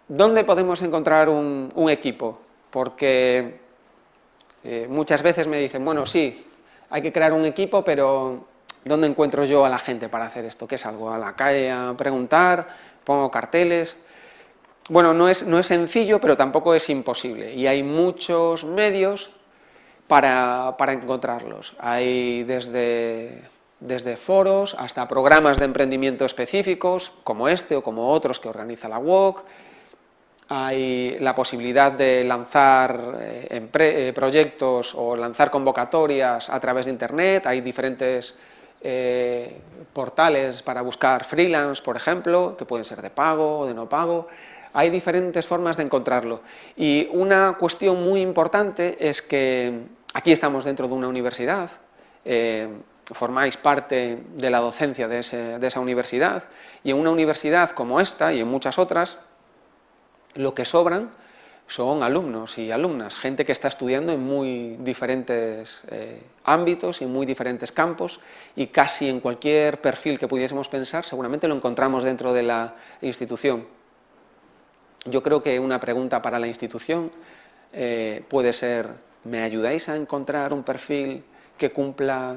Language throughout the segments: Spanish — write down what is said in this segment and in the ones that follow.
¿dónde podemos encontrar un equipo? Porque muchas veces me dicen, bueno, sí, hay que crear un equipo, pero ¿dónde encuentro yo a la gente para hacer esto? ¿Qué salgo a la calle a preguntar? ¿Pongo carteles? Bueno, no es sencillo, pero tampoco es imposible. Y hay muchos medios para encontrarlos. Hay desde foros hasta programas de emprendimiento específicos, como este o como otros que organiza la UOC. Hay la posibilidad de lanzar proyectos o lanzar convocatorias a través de Internet. Hay diferentes portales para buscar freelance, por ejemplo, que pueden ser de pago o de no pago. Hay diferentes formas de encontrarlo. Y una cuestión muy importante es que aquí estamos dentro de una universidad, formáis parte de la docencia de esa universidad, y en una universidad como esta y en muchas otras, lo que sobran son alumnos y alumnas, gente que está estudiando en muy diferentes ámbitos y en muy diferentes campos, y casi en cualquier perfil que pudiésemos pensar seguramente lo encontramos dentro de la institución. Yo creo que una pregunta para la institución puede ser: ¿me ayudáis a encontrar un perfil que cumpla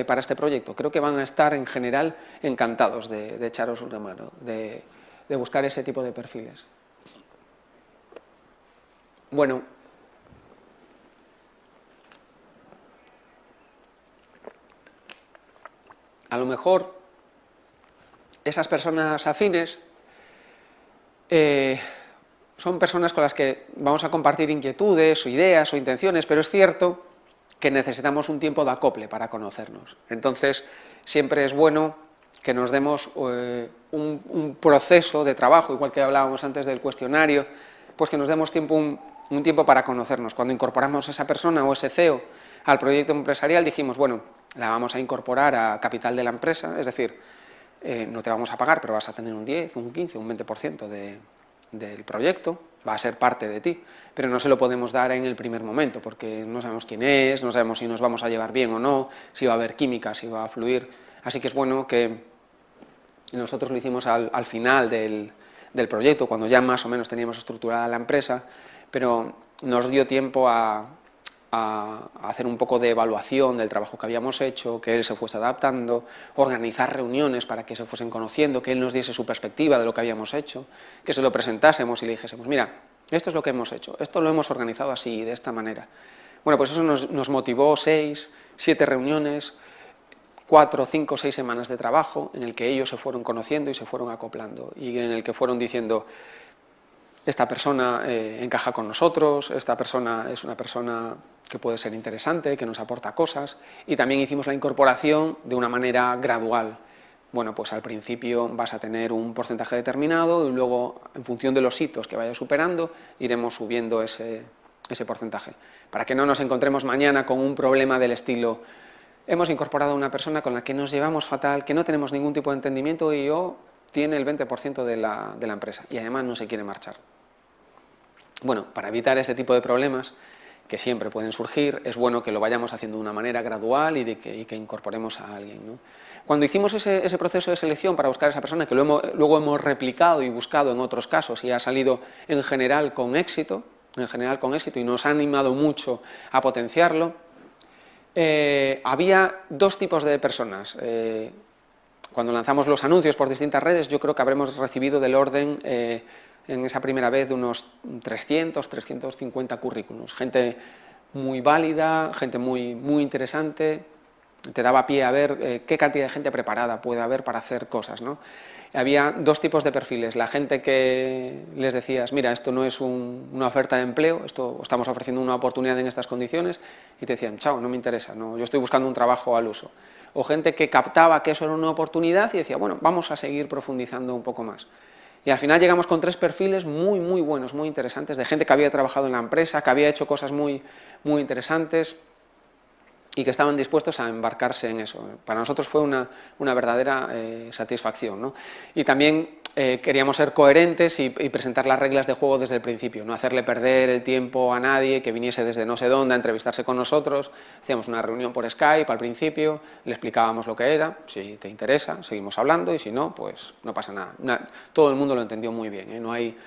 para este proyecto? Creo que van a estar en general encantados de echaros una mano, de buscar ese tipo de perfiles. Bueno, a lo mejor esas personas afines son personas con las que vamos a compartir inquietudes o ideas o intenciones, pero es cierto que necesitamos un tiempo de acople para conocernos. Entonces, siempre es bueno que nos demos un proceso de trabajo, igual que hablábamos antes del cuestionario, pues que nos demos un tiempo para conocernos. Cuando incorporamos a esa persona o ese CEO al proyecto empresarial, dijimos, bueno, la vamos a incorporar a capital de la empresa, es decir, no te vamos a pagar, pero vas a tener un 10, un 15, un 20% del proyecto, va a ser parte de ti, pero no se lo podemos dar en el primer momento, porque no sabemos quién es, no sabemos si nos vamos a llevar bien o no, si va a haber química, si va a fluir, así que es bueno que nosotros lo hicimos al final del proyecto, cuando ya más o menos teníamos estructurada la empresa, pero nos dio tiempo a hacer un poco de evaluación del trabajo que habíamos hecho, que él se fuese adaptando, organizar reuniones para que se fuesen conociendo, que él nos diese su perspectiva de lo que habíamos hecho, que se lo presentásemos y le dijésemos, mira, esto es lo que hemos hecho, esto lo hemos organizado así, de esta manera. Bueno, pues eso nos motivó 6, 7 reuniones, 4, 5, 6 semanas de trabajo en el que ellos se fueron conociendo y se fueron acoplando, y en el que fueron diciendo, esta persona encaja con nosotros, esta persona es una persona que puede ser interesante, que nos aporta cosas, y también hicimos la incorporación de una manera gradual. Bueno, pues al principio vas a tener un porcentaje determinado y luego, en función de los hitos que vayas superando, iremos subiendo ese porcentaje. Para que no nos encontremos mañana con un problema del estilo, hemos incorporado a una persona con la que nos llevamos fatal, que no tenemos ningún tipo de entendimiento y tiene el 20% de la empresa y además no se quiere marchar. Bueno, para evitar ese tipo de problemas que siempre pueden surgir, es bueno que lo vayamos haciendo de una manera gradual y que incorporemos a alguien, ¿no? Cuando hicimos ese proceso de selección para buscar a esa persona, que luego hemos replicado y buscado en otros casos y ha salido en general con éxito y nos ha animado mucho a potenciarlo, había dos tipos de personas. Cuando lanzamos los anuncios por distintas redes, yo creo que habremos recibido del orden, en esa primera vez, de unos 300, 350 currículums. Gente muy válida, gente muy interesante, te daba pie a ver qué cantidad de gente preparada puede haber para hacer cosas, ¿no? Había dos tipos de perfiles, la gente que les decías, mira, esto no es una oferta de empleo, estamos ofreciendo una oportunidad en estas condiciones, y te decían, chao, no me interesa, no, yo estoy buscando un trabajo al uso. O gente que captaba que eso era una oportunidad y decía, bueno, vamos a seguir profundizando un poco más. Y al final llegamos con 3 perfiles muy buenos, muy interesantes, de gente que había trabajado en la empresa, que había hecho cosas muy interesantes y que estaban dispuestos a embarcarse en eso. Para nosotros fue una verdadera satisfacción, ¿no? Y también queríamos ser coherentes y presentar las reglas de juego desde el principio, no hacerle perder el tiempo a nadie que viniese desde no sé dónde a entrevistarse con nosotros. Hacíamos una reunión por Skype al principio, le explicábamos lo que era, si te interesa, seguimos hablando, y si no, pues no pasa nada. Todo el mundo lo entendió muy bien, ¿eh? No hay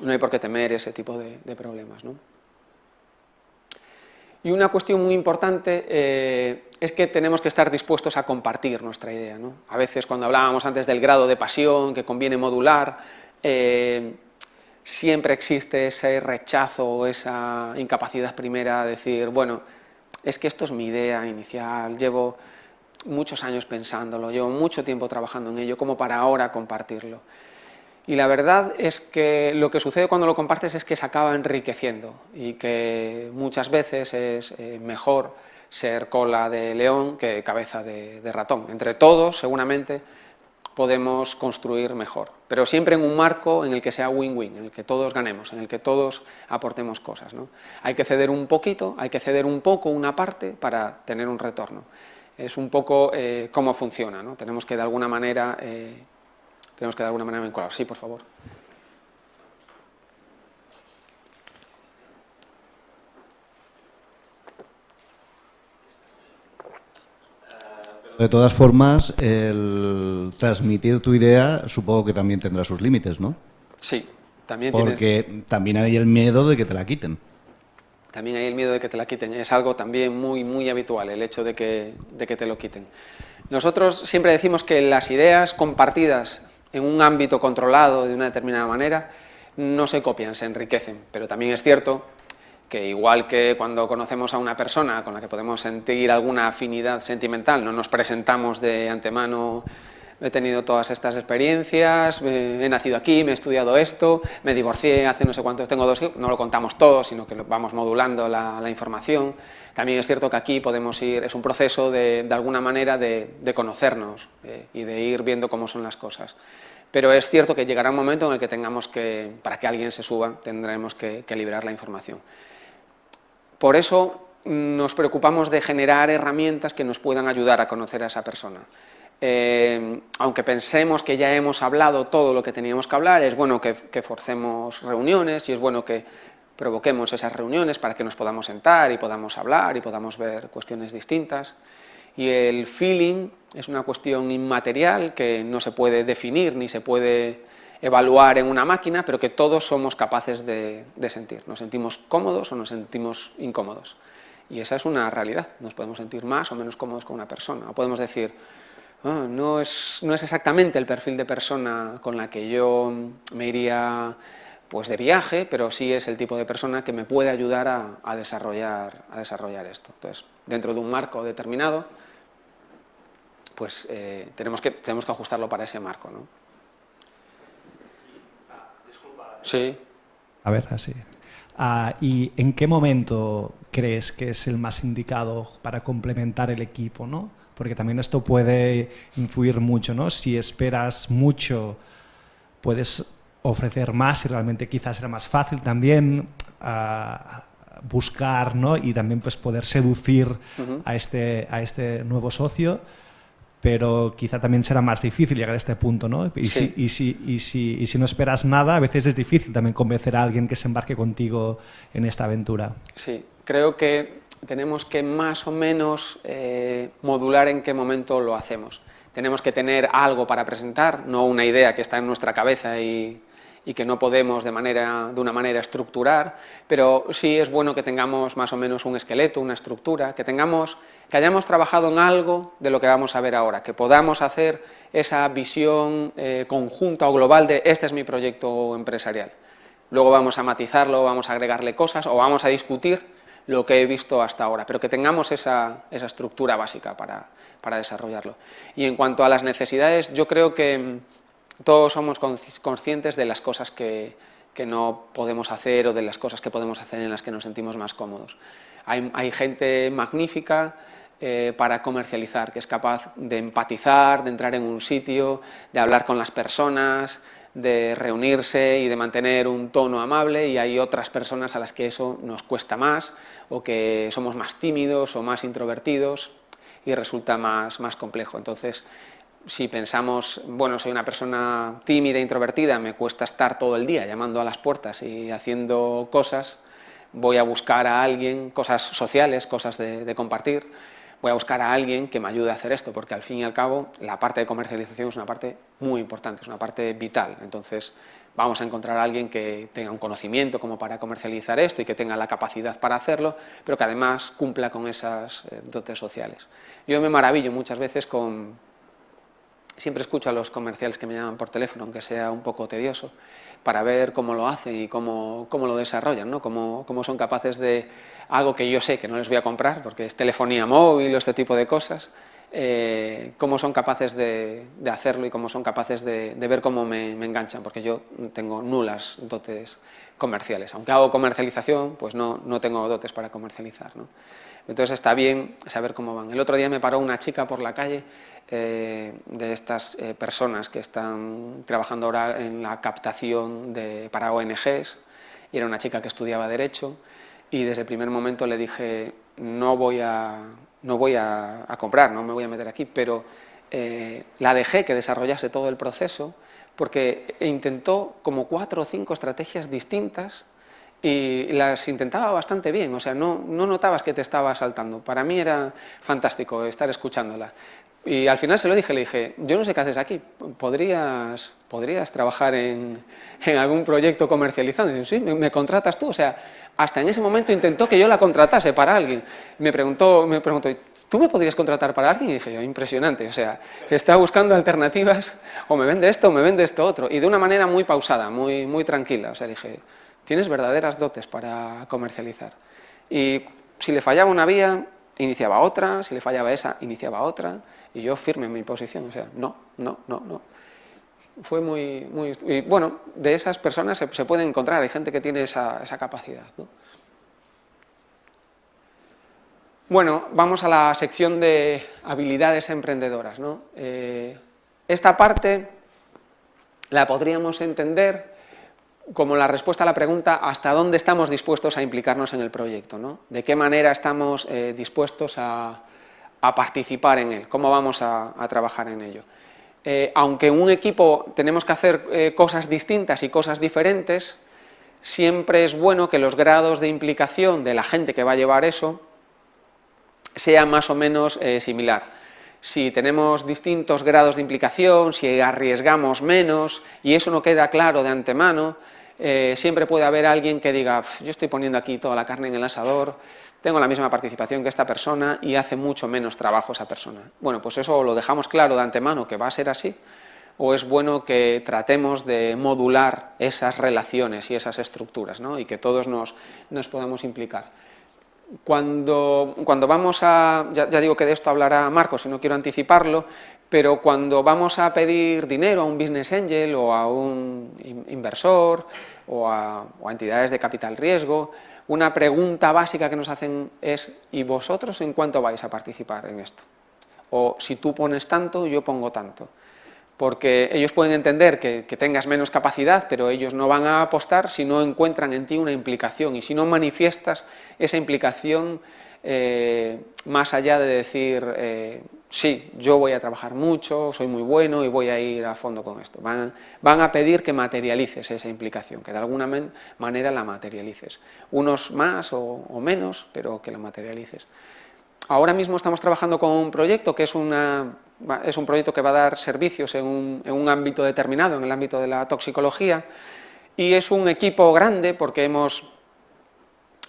no hay por qué temer ese tipo de problemas, ¿no? Y una cuestión muy importante es que tenemos que estar dispuestos a compartir nuestra idea, ¿no? A veces, cuando hablábamos antes del grado de pasión, que conviene modular, siempre existe ese rechazo o esa incapacidad primera de decir, bueno, es que esto es mi idea inicial, llevo muchos años pensándolo, llevo mucho tiempo trabajando en ello, como para ahora compartirlo. Y la verdad es que lo que sucede cuando lo compartes es que se acaba enriqueciendo y que muchas veces es mejor ser cola de león que cabeza de ratón. Entre todos, seguramente, podemos construir mejor, pero siempre en un marco en el que sea win-win, en el que todos ganemos, en el que todos aportemos cosas, ¿no? Hay que ceder un poquito, hay que ceder un poco, una parte, para tener un retorno. Es un poco cómo funciona, ¿no? Tenemos que de alguna manera vincular. Sí, por favor. De todas formas, el transmitir tu idea supongo que también tendrá sus límites, ¿no? Sí, también porque también hay el miedo de que te la quiten. También hay el miedo de que te la quiten. Es algo también muy habitual, el hecho de que te lo quiten. Nosotros siempre decimos que las ideas compartidas en un ámbito controlado de una determinada manera no se copian, se enriquecen. Pero también es cierto que, igual que cuando conocemos a una persona con la que podemos sentir alguna afinidad sentimental, no nos presentamos de antemano: he tenido todas estas experiencias, he nacido aquí, me he estudiado esto, me divorcié hace no sé cuántos, tengo 2 hijos. No lo contamos todo, sino que vamos modulando la información. También es cierto que aquí podemos ir, es un proceso de alguna manera de conocernos y de ir viendo cómo son las cosas. Pero es cierto que llegará un momento en el que tengamos que, para que alguien se suba, tendremos que liberar la información. Por eso nos preocupamos de generar herramientas que nos puedan ayudar a conocer a esa persona. Aunque pensemos que ya hemos hablado todo lo que teníamos que hablar, es bueno que forcemos reuniones y es bueno que provoquemos esas reuniones para que nos podamos sentar y podamos hablar y podamos ver cuestiones distintas. Y el feeling es una cuestión inmaterial que no se puede definir ni se puede evaluar en una máquina, pero que todos somos capaces de sentir. Nos sentimos cómodos o nos sentimos incómodos. Y esa es una realidad. Nos podemos sentir más o menos cómodos con una persona. O podemos decir: oh, no es exactamente el perfil de persona con la que yo me iría pues de viaje, pero sí es el tipo de persona que me puede ayudar a desarrollar esto. Entonces, dentro de un marco determinado, pues tenemos que ajustarlo para ese marco, ¿no? Disculpa. Sí. A ver, así. ¿Y en qué momento crees que es el más indicado para complementar el equipo, ¿no? Porque también esto puede influir mucho, ¿no? Si esperas mucho, puedes ofrecer más y realmente quizás será más fácil también buscar, ¿no? Y también pues poder seducir a este nuevo socio, pero quizá también será más difícil llegar a este punto, ¿no? Y, sí. si no esperas nada, a veces es difícil también convencer a alguien que se embarque contigo en esta aventura. Sí, creo que tenemos que más o menos modular en qué momento lo hacemos. Tenemos que tener algo para presentar, no una idea que está en nuestra cabeza y que no podemos de una manera estructurar, pero sí es bueno que tengamos más o menos un esqueleto, una estructura, que hayamos trabajado en algo de lo que vamos a ver ahora, que podamos hacer esa visión conjunta o global de: este es mi proyecto empresarial. Luego vamos a matizarlo, vamos a agregarle cosas o vamos a discutir lo que he visto hasta ahora, pero que tengamos esa estructura básica para desarrollarlo. Y en cuanto a las necesidades, yo creo que todos somos conscientes de las cosas que no podemos hacer o de las cosas que podemos hacer en las que nos sentimos más cómodos. Hay gente magnífica para comercializar, que es capaz de empatizar, de entrar en un sitio, de hablar con las personas, de reunirse y de mantener un tono amable, y hay otras personas a las que eso nos cuesta más, o que somos más tímidos o más introvertidos y resulta más complejo. Entonces, si pensamos: bueno, soy una persona tímida e introvertida, me cuesta estar todo el día llamando a las puertas y haciendo cosas, voy a buscar a alguien, cosas sociales, cosas de compartir, voy a buscar a alguien que me ayude a hacer esto, porque al fin y al cabo la parte de comercialización es una parte muy importante, es una parte vital. Entonces, vamos a encontrar a alguien que tenga un conocimiento como para comercializar esto y que tenga la capacidad para hacerlo, pero que además cumpla con esas dotes sociales. Yo me maravillo muchas veces siempre escucho a los comerciales que me llaman por teléfono, aunque sea un poco tedioso, para ver cómo lo hacen y cómo lo desarrollan, ¿no? Cómo son capaces de algo que yo sé que no les voy a comprar, porque es telefonía móvil o este tipo de cosas, cómo son capaces de hacerlo y cómo son capaces de ver cómo me enganchan, porque yo tengo nulas dotes comerciales. Aunque hago comercialización, pues no tengo dotes para comercializar, ¿no? Entonces está bien saber cómo van. El otro día me paró una chica por la calle de estas personas que están trabajando ahora en la captación para ONGs, y era una chica que estudiaba Derecho, y desde el primer momento le dije, no voy a comprar, no me voy a meter aquí, pero la dejé que desarrollase todo el proceso, porque intentó como 4 o 5 estrategias distintas y las intentaba bastante bien, o sea, no notabas que te estaba saltando. Para mí era fantástico estar escuchándola. Y al final se lo dije, le dije, yo no sé qué haces aquí, ¿podrías trabajar en algún proyecto comercializando? Y yo, sí, ¿me contratas tú? O sea, hasta en ese momento intentó que yo la contratase para alguien. Me preguntó, ¿tú me podrías contratar para alguien? Y dije yo, impresionante, o sea, que está buscando alternativas, o me vende esto o me vende esto otro, y de una manera muy pausada, muy tranquila. O sea, dije, tienes verdaderas dotes para comercializar. Y si le fallaba una vía, iniciaba otra, si le fallaba esa, iniciaba otra, y yo firme en mi posición, o sea, no. Fue y bueno, de esas personas se puede encontrar, hay gente que tiene esa capacidad, ¿no? Bueno, vamos a la sección de habilidades emprendedoras, ¿no? Esta parte la podríamos entender como la respuesta a la pregunta hasta dónde estamos dispuestos a implicarnos en el proyecto, ¿no? De qué manera estamos dispuestos a participar en él, cómo vamos a trabajar en ello. Aunque en un equipo tenemos que hacer cosas distintas y cosas diferentes, siempre es bueno que los grados de implicación de la gente que va a llevar eso sea más o menos similar. Si tenemos distintos grados de implicación, si arriesgamos menos y eso no queda claro de antemano, siempre puede haber alguien que diga, yo estoy poniendo aquí toda la carne en el asador, tengo la misma participación que esta persona y hace mucho menos trabajo esa persona. Bueno, pues eso lo dejamos claro de antemano que va a ser así, o es bueno que tratemos de modular esas relaciones y esas estructuras, ¿no? Y que todos nos podamos implicar. Cuando vamos ya digo que de esto hablará Marcos y no quiero anticiparlo, pero cuando vamos a pedir dinero a un business angel o a un inversor o a entidades de capital riesgo, una pregunta básica que nos hacen es ¿y vosotros en cuánto vais a participar en esto? O si tú pones tanto, yo pongo tanto. Porque ellos pueden entender que tengas menos capacidad, pero ellos no van a apostar si no encuentran en ti una implicación y si no manifiestas esa implicación más allá de decir sí, yo voy a trabajar mucho, soy muy bueno y voy a ir a fondo con esto. Van a pedir que materialices esa implicación, que de alguna manera la materialices. Unos más o menos, pero que la materialices. Ahora mismo estamos trabajando con un proyecto que es un proyecto que va a dar servicios en un ámbito determinado, en el ámbito de la toxicología, y es un equipo grande porque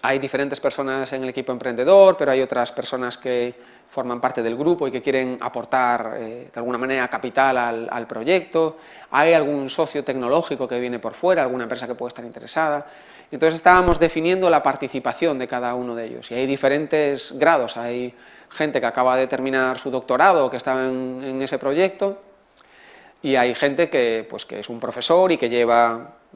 hay diferentes personas en el equipo emprendedor, pero hay otras personas que forman parte del grupo y que quieren aportar de alguna manera capital al proyecto, hay algún socio tecnológico que viene por fuera, alguna empresa que puede estar interesada. Entonces estábamos definiendo la participación de cada uno de ellos y hay diferentes grados, hay gente que acaba de terminar su doctorado, que está en ese proyecto, y hay gente que es un profesor y que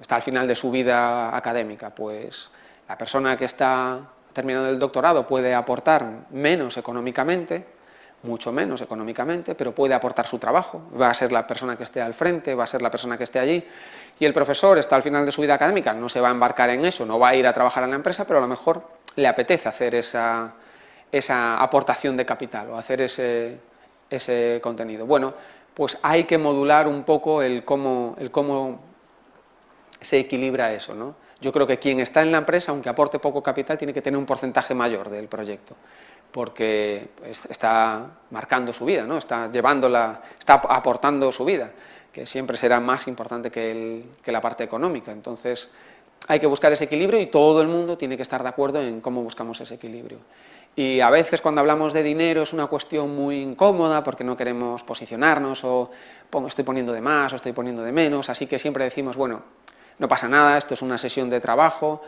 está al final de su vida académica. Pues la persona que está terminando el doctorado puede aportar menos económicamente, mucho menos económicamente, pero puede aportar su trabajo, va a ser la persona que esté al frente, va a ser la persona que esté allí, y el profesor está al final de su vida académica, no se va a embarcar en eso, no va a ir a trabajar en la empresa, pero a lo mejor le apetece hacer esa aportación de capital o hacer ese contenido. Bueno, pues hay que modular un poco el cómo se equilibra eso, ¿no? Yo creo que quien está en la empresa, aunque aporte poco capital, tiene que tener un porcentaje mayor del proyecto, porque está marcando su vida, ¿no? Está aportando su vida. que siempre será más importante que la parte económica. Entonces, hay que buscar ese equilibrio y todo el mundo tiene que estar de acuerdo en cómo buscamos ese equilibrio. Y a veces cuando hablamos de dinero es una cuestión muy incómoda porque no queremos posicionarnos o estoy poniendo de más o estoy poniendo de menos, así que siempre decimos, bueno, no pasa nada, esto es una sesión de trabajo,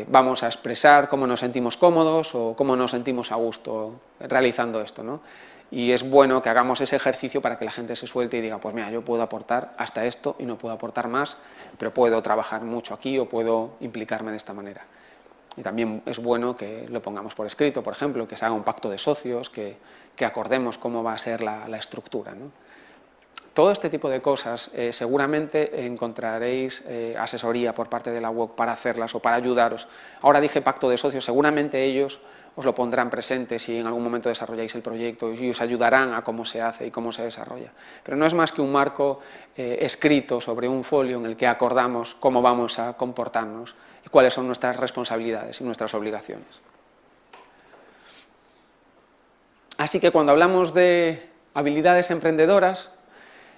vamos a expresar cómo nos sentimos cómodos o cómo nos sentimos a gusto realizando esto, ¿no? Y es bueno que hagamos ese ejercicio para que la gente se suelte y diga, pues mira, yo puedo aportar hasta esto y no puedo aportar más, pero puedo trabajar mucho aquí o puedo implicarme de esta manera. Y también es bueno que lo pongamos por escrito, por ejemplo, que se haga un pacto de socios, que acordemos cómo va a ser la estructura, ¿no? Todo este tipo de cosas seguramente encontraréis asesoría por parte de la UOC para hacerlas o para ayudaros. Ahora dije pacto de socios, seguramente ellos os lo pondrán presente si en algún momento desarrolláis el proyecto y os ayudarán a cómo se hace y cómo se desarrolla. Pero no es más que un marco escrito sobre un folio en el que acordamos cómo vamos a comportarnos y cuáles son nuestras responsabilidades y nuestras obligaciones. Así que cuando hablamos de habilidades emprendedoras,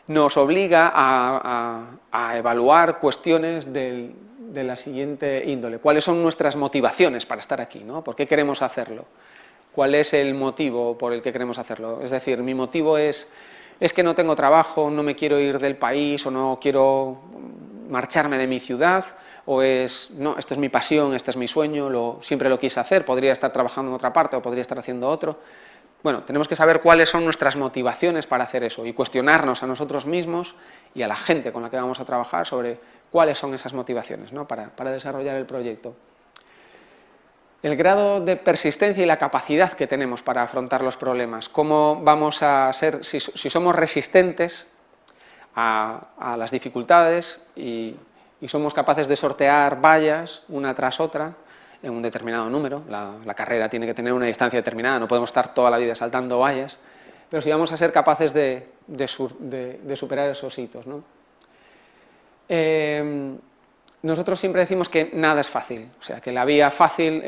nos obliga a evaluar cuestiones de la siguiente índole. ¿Cuáles son nuestras motivaciones para estar aquí, ¿no? ¿Por qué queremos hacerlo? ¿Cuál es el motivo por el que queremos hacerlo? Es decir, mi motivo es que no tengo trabajo, no me quiero ir del país o no quiero marcharme de mi ciudad, o no, esto es mi pasión, este es mi sueño, siempre lo quise hacer, podría estar trabajando en otra parte o podría estar haciendo otro. Bueno, tenemos que saber cuáles son nuestras motivaciones para hacer eso y cuestionarnos a nosotros mismos y a la gente con la que vamos a trabajar sobre cuáles son esas motivaciones, ¿no? para desarrollar el proyecto. El grado de persistencia y la capacidad que tenemos para afrontar los problemas, cómo vamos a ser, si somos resistentes a las dificultades y somos capaces de sortear vallas una tras otra, en un determinado número, la carrera tiene que tener una distancia determinada, no podemos estar toda la vida saltando vallas, pero si vamos a ser capaces de superar esos hitos, ¿no? Nosotros siempre decimos que nada es fácil, o sea, que la vía fácil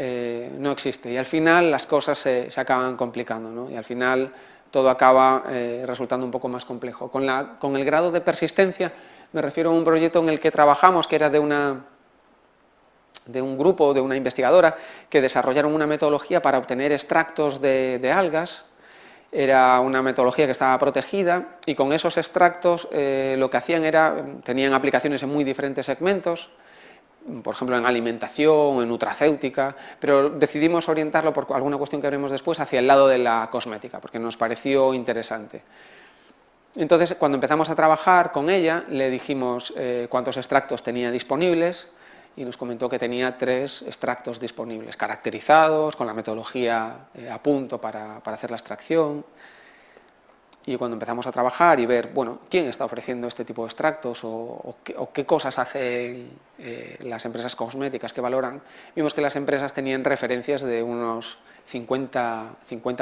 no existe y al final las cosas se acaban complicando, ¿no? Y al final todo acaba resultando un poco más complejo. Con el grado de persistencia me refiero a un proyecto en el que trabajamos, que era de un grupo, de una investigadora, que desarrollaron una metodología para obtener extractos de algas. Era una metodología que estaba protegida y con esos extractos lo que hacían tenían aplicaciones en muy diferentes segmentos, por ejemplo en alimentación, en nutracéutica, pero decidimos orientarlo por alguna cuestión que veremos después hacia el lado de la cosmética, porque nos pareció interesante. Entonces, cuando empezamos a trabajar con ella, le dijimos cuántos extractos tenía disponibles, y nos comentó que tenía 3 extractos disponibles, caracterizados, con la metodología a punto para hacer la extracción. Y cuando empezamos a trabajar y ver, bueno, quién está ofreciendo este tipo de extractos o qué cosas hacen las empresas cosméticas que valoran, vimos que las empresas tenían referencias de unos 50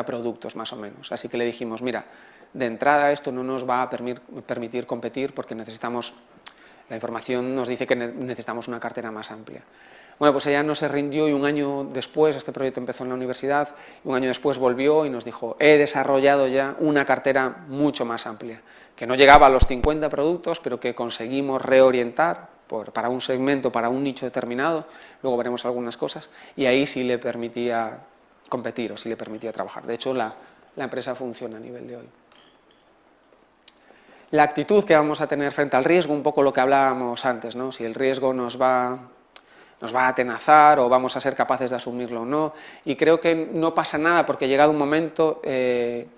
productos más o menos. Así que le dijimos, mira, de entrada esto no nos va a permitir competir porque necesitamos... La información nos dice que necesitamos una cartera más amplia. Bueno, pues ella no se rindió y un año después, este proyecto empezó en la universidad, y un año después volvió y nos dijo, he desarrollado ya una cartera mucho más amplia, que no llegaba a los 50 productos, pero que conseguimos reorientar para un segmento, para un nicho determinado, luego veremos algunas cosas, y ahí sí le permitía competir o sí le permitía trabajar. De hecho, la empresa funciona a nivel de hoy. La actitud que vamos a tener frente al riesgo, un poco lo que hablábamos antes, ¿no? Si el riesgo nos va a atenazar o vamos a ser capaces de asumirlo o no, y creo que no pasa nada porque llegado un momento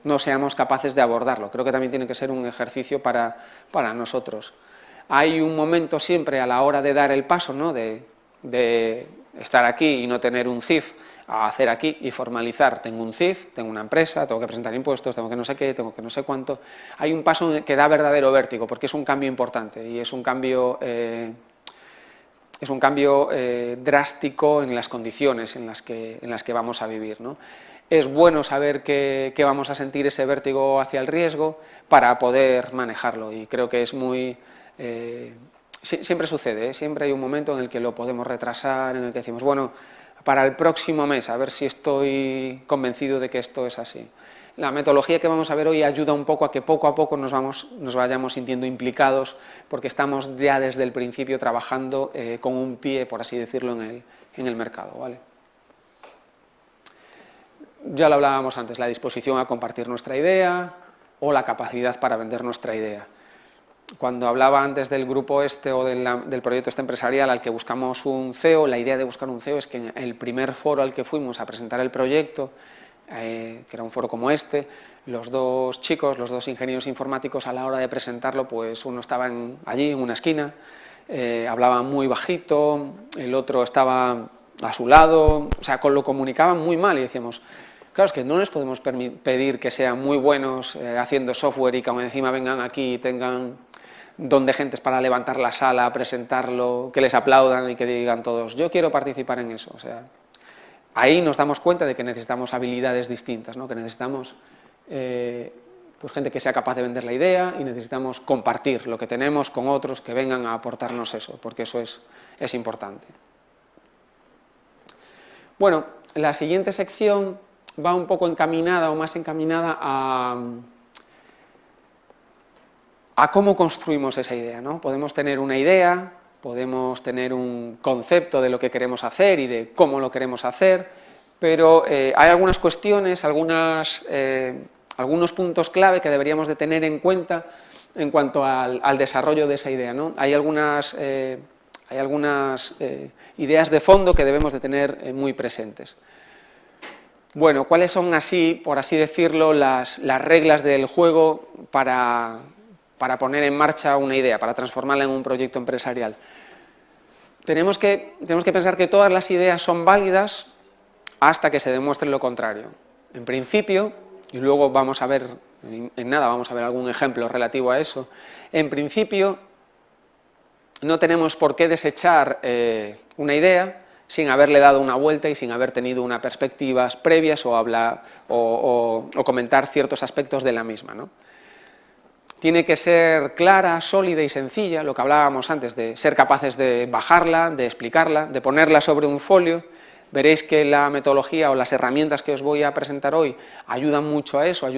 no seamos capaces de abordarlo. Creo que también tiene que ser un ejercicio para nosotros. Hay un momento siempre a la hora de dar el paso, ¿no? de estar aquí y no tener un CIF, a hacer aquí y formalizar, tengo un CIF, tengo una empresa, tengo que presentar impuestos, tengo que no sé qué, tengo que no sé cuánto. Hay un paso que da verdadero vértigo porque es un cambio importante y es un cambio drástico en las condiciones en las que vamos a vivir, ¿no? Es bueno saber que vamos a sentir ese vértigo hacia el riesgo para poder manejarlo y creo que es muy... siempre sucede, siempre hay un momento en el que lo podemos retrasar, en el que decimos, bueno, para el próximo mes, a ver si estoy convencido de que esto es así. la metodología que vamos a ver hoy ayuda un poco a que poco a poco nos vayamos sintiendo implicados, porque estamos ya desde el principio trabajando con un pie, por así decirlo, en el mercado, ¿vale? Ya lo hablábamos antes, la disposición a compartir nuestra idea o la capacidad para vender nuestra idea. Cuando hablaba antes del grupo este o del proyecto este empresarial al que buscamos un CEO, la idea de buscar un CEO es que en el primer foro al que fuimos a presentar el proyecto, que era un foro como este, los dos chicos, los dos ingenieros informáticos, a la hora de presentarlo, pues uno estaba allí en una esquina, hablaba muy bajito, el otro estaba a su lado, o sea, lo comunicaban muy mal y decíamos, claro, es que no les podemos pedir que sean muy buenos haciendo software y que aún encima vengan aquí y tengan don de gentes para levantar la sala, presentarlo, que les aplaudan y que digan todos, yo quiero participar en eso. O sea, ahí nos damos cuenta de que necesitamos habilidades distintas, ¿no? Que necesitamos pues gente que sea capaz de vender la idea y necesitamos compartir lo que tenemos con otros que vengan a aportarnos eso, porque eso es importante. Bueno, la siguiente sección va un poco encaminada o más encaminada a cómo construimos esa idea, ¿no? Podemos tener una idea, podemos tener un concepto de lo que queremos hacer y de cómo lo queremos hacer, pero hay algunas cuestiones, algunos puntos clave que deberíamos de tener en cuenta en cuanto al desarrollo de esa idea, ¿no? Hay algunas ideas de fondo que debemos de tener muy presentes. Bueno, ¿cuáles son así, por así decirlo, las reglas del juego para poner en marcha una idea, para transformarla en un proyecto empresarial? Tenemos que pensar que todas las ideas son válidas hasta que se demuestre lo contrario. En principio, y luego vamos a ver, en nada vamos a ver algún ejemplo relativo a eso, en principio no tenemos por qué desechar una idea sin haberle dado una vuelta y sin haber tenido unas perspectivas previas o comentar ciertos aspectos de la misma, ¿no? Tiene que ser clara, sólida y sencilla, lo que hablábamos antes, de ser capaces de bajarla, de explicarla, de ponerla sobre un folio. Veréis que la metodología o las herramientas que os voy a presentar hoy ayudan mucho a eso,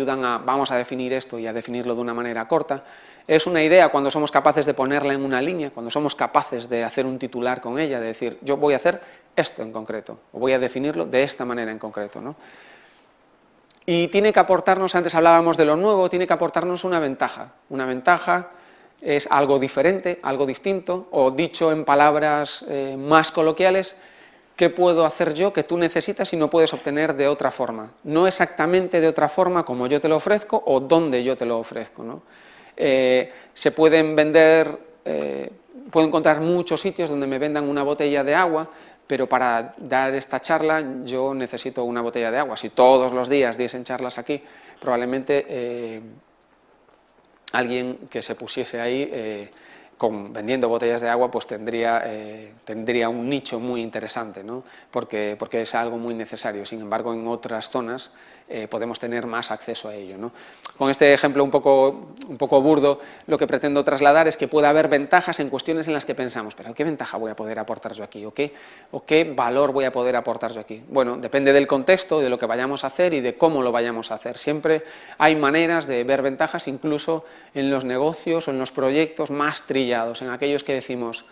vamos a definir esto y a definirlo de una manera corta. Es una idea cuando somos capaces de ponerla en una línea, cuando somos capaces de hacer un titular con ella, de decir, yo voy a hacer esto en concreto, o voy a definirlo de esta manera en concreto, ¿no? Y tiene que aportarnos, antes hablábamos de lo nuevo, tiene que aportarnos una ventaja. Una ventaja es algo diferente, algo distinto, o dicho en palabras más coloquiales, ¿qué puedo hacer yo que tú necesitas y no puedes obtener de otra forma? No exactamente de otra forma como yo te lo ofrezco o donde yo te lo ofrezco, ¿no? Se pueden vender, puedo encontrar muchos sitios donde me vendan una botella de agua, pero para dar esta charla yo necesito una botella de agua. Si todos los días diesen charlas aquí, probablemente alguien que se pusiese ahí vendiendo botellas de agua, pues tendría un nicho muy interesante, ¿no? Porque es algo muy necesario. Sin embargo, en otras zonas podemos tener más acceso a ello, ¿no? Con este ejemplo un poco burdo, lo que pretendo trasladar es que puede haber ventajas en cuestiones en las que pensamos, pero ¿qué ventaja voy a poder aportar yo aquí? ¿O qué valor voy a poder aportar yo aquí? Bueno, depende del contexto, de lo que vayamos a hacer y de cómo lo vayamos a hacer. Siempre hay maneras de ver ventajas, incluso en los negocios o en los proyectos más trillados, en aquellos que decimos,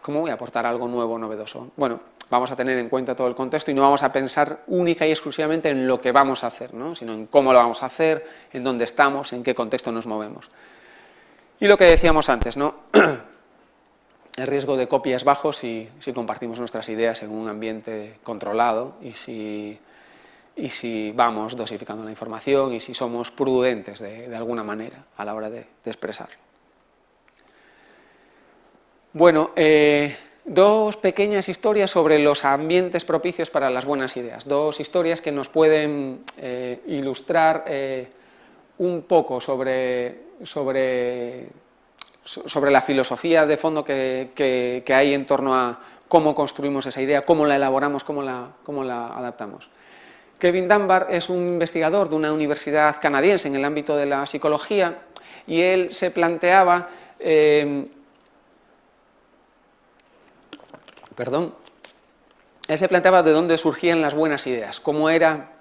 ¿cómo voy a aportar algo nuevo, novedoso? Bueno, vamos a tener en cuenta todo el contexto y no vamos a pensar única y exclusivamente en lo que vamos a hacer, ¿no? Sino en cómo lo vamos a hacer, en dónde estamos, en qué contexto nos movemos. Y lo que decíamos antes, ¿no? El riesgo de copia es bajo si compartimos nuestras ideas en un ambiente controlado y si vamos dosificando la información y si somos prudentes de alguna manera a la hora de expresarlo. Bueno, dos pequeñas historias sobre los ambientes propicios para las buenas ideas. Dos historias que nos pueden ilustrar un poco sobre la filosofía de fondo que hay en torno a cómo construimos esa idea, cómo la elaboramos, cómo la adaptamos. Kevin Dunbar es un investigador de una universidad canadiense en el ámbito de la psicología y él se planteaba de dónde surgían las buenas ideas, cómo era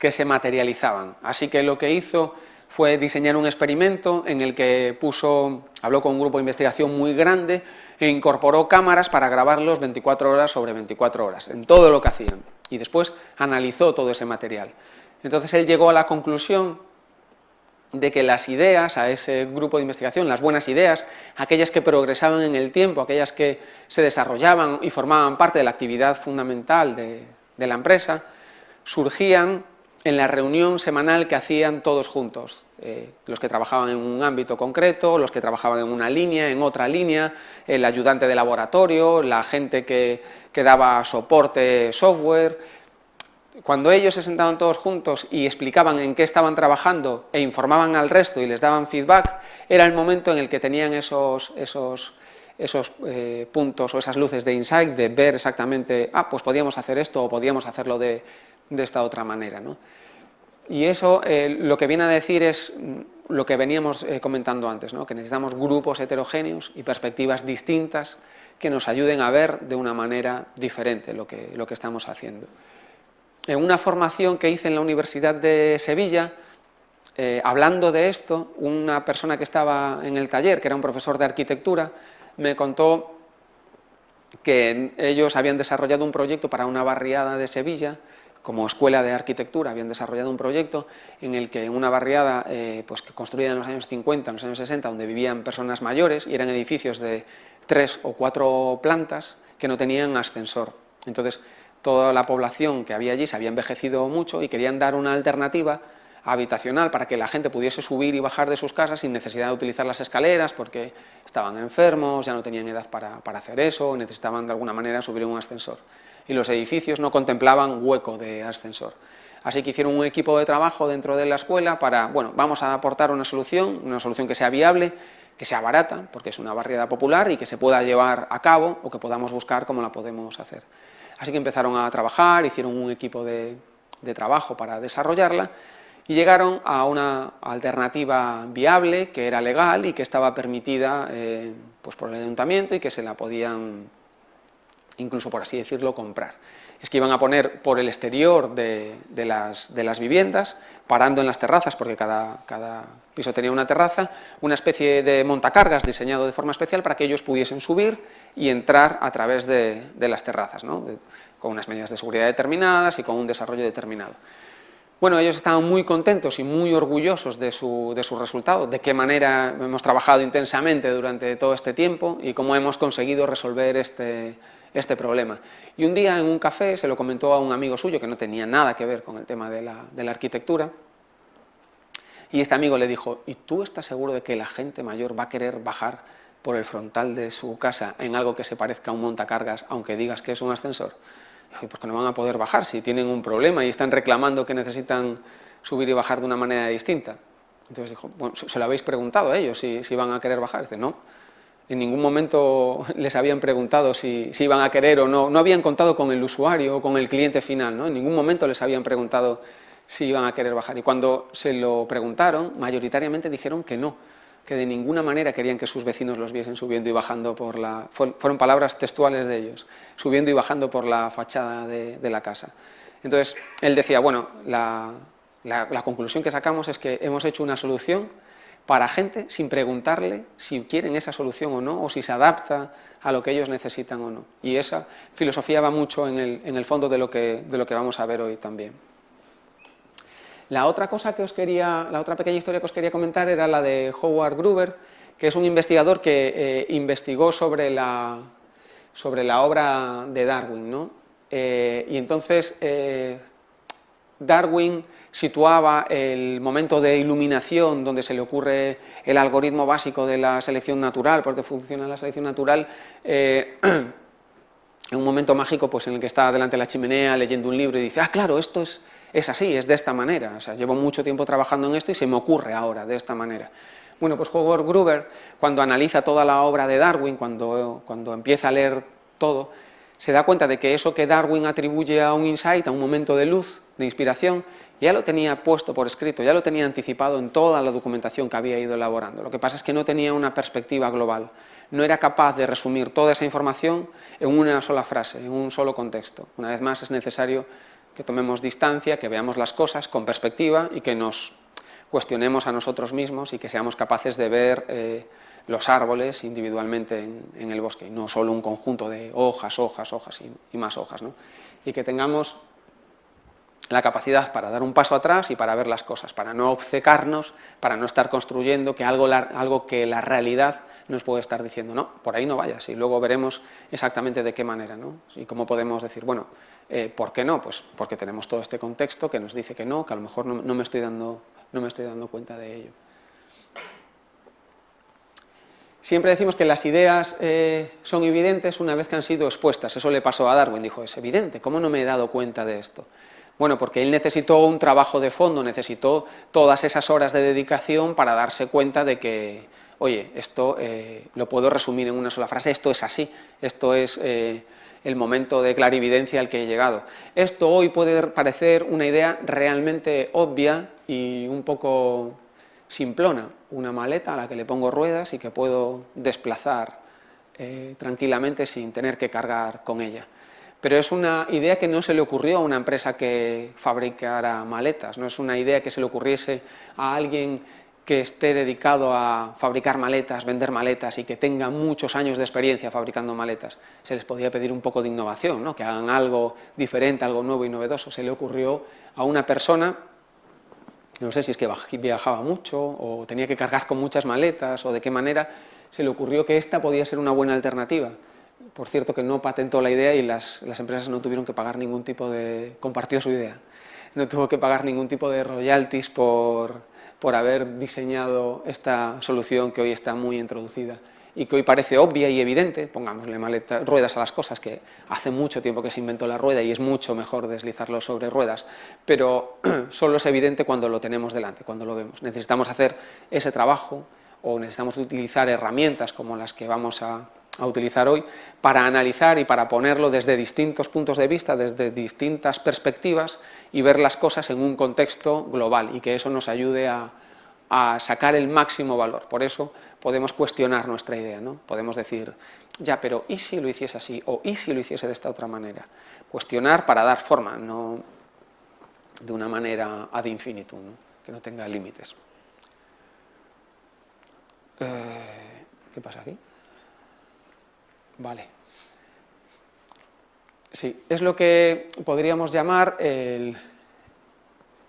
que se materializaban. Así que lo que hizo fue diseñar un experimento en el que habló con un grupo de investigación muy grande e incorporó cámaras para grabarlos 24 horas sobre 24 horas, en todo lo que hacían, y después analizó todo ese material. Entonces él llegó a la conclusión de que las ideas, a ese grupo de investigación, las buenas ideas, aquellas que progresaban en el tiempo, aquellas que se desarrollaban y formaban parte de la actividad fundamental de la empresa, surgían en la reunión semanal que hacían todos juntos, los que trabajaban en un ámbito concreto, los que trabajaban en una línea, en otra línea, el ayudante de laboratorio, la gente que daba soporte software. Cuando ellos se sentaban todos juntos y explicaban en qué estaban trabajando e informaban al resto y les daban feedback, era el momento en el que tenían esos puntos o esas luces de insight, de ver exactamente, pues podíamos hacer esto o podíamos hacerlo de esta otra manera, ¿no? Y eso lo que viene a decir es lo que veníamos comentando antes, ¿no? Que necesitamos grupos heterogéneos y perspectivas distintas que nos ayuden a ver de una manera diferente lo que estamos haciendo. En una formación que hice en la Universidad de Sevilla, hablando de esto, una persona que estaba en el taller, que era un profesor de arquitectura, me contó que ellos habían desarrollado un proyecto para una barriada de Sevilla, como escuela de arquitectura, habían desarrollado un proyecto en el que en una barriada pues, construida en los años 50, en los años 60, donde vivían personas mayores, y eran edificios de 3 o 4 plantas que no tenían ascensor. Entonces, toda la población que había allí se había envejecido mucho y querían dar una alternativa habitacional para que la gente pudiese subir y bajar de sus casas sin necesidad de utilizar las escaleras porque estaban enfermos, ya no tenían edad para hacer eso, necesitaban de alguna manera subir en un ascensor. Y los edificios no contemplaban hueco de ascensor. Así que hicieron un equipo de trabajo dentro de la escuela para, bueno, vamos a aportar una solución que sea viable, que sea barata, porque es una barriada popular y que se pueda llevar a cabo o que podamos buscar cómo la podemos hacer. Así que empezaron a trabajar, hicieron un equipo de trabajo para desarrollarla y llegaron a una alternativa viable que era legal y que estaba permitida pues por el ayuntamiento y que se la podían, incluso por así decirlo, comprar. Es que iban a poner por el exterior de las viviendas, parando en las terrazas, porque cada piso tenía una terraza, una especie de montacargas diseñado de forma especial para que ellos pudiesen subir y entrar a través de las terrazas, ¿no? Con unas medidas de seguridad determinadas y con un desarrollo determinado. Bueno, ellos estaban muy contentos y muy orgullosos de su resultado, de qué manera hemos trabajado intensamente durante todo este tiempo y cómo hemos conseguido resolver este problema. Y un día en un café se lo comentó a un amigo suyo que no tenía nada que ver con el tema de la arquitectura, y este amigo le dijo: ¿y tú estás seguro de que la gente mayor va a querer bajar por el frontal de su casa en algo que se parezca a un montacargas aunque digas que es un ascensor? Y dije: pues que no van a poder bajar si tienen un problema y están reclamando que necesitan subir y bajar de una manera distinta. Entonces dijo: bueno, ¿se lo habéis preguntado a ellos si van a querer bajar? Dice: no. En ningún momento les habían preguntado si iban a querer o no, no habían contado con el usuario o con el cliente final, ¿no? En ningún momento les habían preguntado si iban a querer bajar. Y cuando se lo preguntaron, mayoritariamente dijeron que no, que de ninguna manera querían que sus vecinos los viesen subiendo y bajando por la... Fueron palabras textuales de ellos, subiendo y bajando por la fachada de la casa. Entonces, él decía, bueno, la conclusión que sacamos es que hemos hecho una solución para gente sin preguntarle si quieren esa solución o no, o si se adapta a lo que ellos necesitan o no. Y esa filosofía va mucho en el fondo de lo que vamos a ver hoy también. La otra pequeña historia que os quería comentar era la de Howard Gruber, que es un investigador que investigó sobre la obra de Darwin, ¿no? Y entonces Darwin situaba el momento de iluminación donde se le ocurre el algoritmo básico de la selección natural, porque funciona la selección natural, en un momento mágico pues, en el que está delante de la chimenea leyendo un libro y dice: ah, claro, esto es así, es de esta manera, o sea, llevo mucho tiempo trabajando en esto y se me ocurre ahora de esta manera. Bueno, pues Howard Gruber, cuando analiza toda la obra de Darwin, cuando empieza a leer todo, se da cuenta de que eso que Darwin atribuye a un insight, a un momento de luz, de inspiración, ya lo tenía puesto por escrito, ya lo tenía anticipado en toda la documentación que había ido elaborando. Lo que pasa es que no tenía una perspectiva global, no era capaz de resumir toda esa información en una sola frase, en un solo contexto. Una vez más es necesario que tomemos distancia, que veamos las cosas con perspectiva y que nos cuestionemos a nosotros mismos y que seamos capaces de ver los árboles individualmente en el bosque, y no solo un conjunto de hojas, hojas, hojas y más hojas, ¿no? Y que tengamos la capacidad para dar un paso atrás y para ver las cosas, para no obcecarnos, para no estar construyendo que algo que la realidad nos puede estar diciendo, no, por ahí no vayas, y luego veremos exactamente de qué manera, ¿no? Y cómo podemos decir, bueno, ¿por qué no? Pues porque tenemos todo este contexto que nos dice que no, que a lo mejor no me estoy dando cuenta de ello. Siempre decimos que las ideas son evidentes una vez que han sido expuestas. Eso le pasó a Darwin, dijo, es evidente, ¿cómo no me he dado cuenta de esto? Bueno, porque él necesitó un trabajo de fondo, necesitó todas esas horas de dedicación para darse cuenta de que, oye, esto lo puedo resumir en una sola frase, esto es así, esto es el momento de clarividencia al que he llegado. Esto hoy puede parecer una idea realmente obvia y un poco simplona, una maleta a la que le pongo ruedas y que puedo desplazar tranquilamente sin tener que cargar con ella. Pero es una idea que no se le ocurrió a una empresa que fabricara maletas, no es una idea que se le ocurriese a alguien que esté dedicado a fabricar maletas, vender maletas y que tenga muchos años de experiencia fabricando maletas. Se les podía pedir un poco de innovación, ¿no? Que hagan algo diferente, algo nuevo y novedoso. Se le ocurrió a una persona, no sé si es que viajaba mucho o tenía que cargar con muchas maletas o de qué manera, se le ocurrió que esta podía ser una buena alternativa. Por cierto que no patentó la idea y las empresas no tuvieron que pagar ningún tipo de... compartió su idea. No tuvo que pagar ningún tipo de royalties por haber diseñado esta solución que hoy está muy introducida y que hoy parece obvia y evidente, pongámosle ruedas a las cosas, que hace mucho tiempo que se inventó la rueda y es mucho mejor deslizarlo sobre ruedas, pero solo es evidente cuando lo tenemos delante, cuando lo vemos. Necesitamos hacer ese trabajo o necesitamos utilizar herramientas como las que vamos a utilizar hoy para analizar y para ponerlo desde distintos puntos de vista, desde distintas perspectivas y ver las cosas en un contexto global y que eso nos ayude a sacar el máximo valor. Por eso podemos cuestionar nuestra idea, ¿no? Podemos decir, ya, pero ¿y si lo hiciese así? ¿O ¿y si lo hiciese de esta otra manera? Cuestionar para dar forma, no de una manera ad infinitum, ¿no? Que no tenga límites. ¿Qué pasa aquí? Vale. Sí, es lo que podríamos llamar el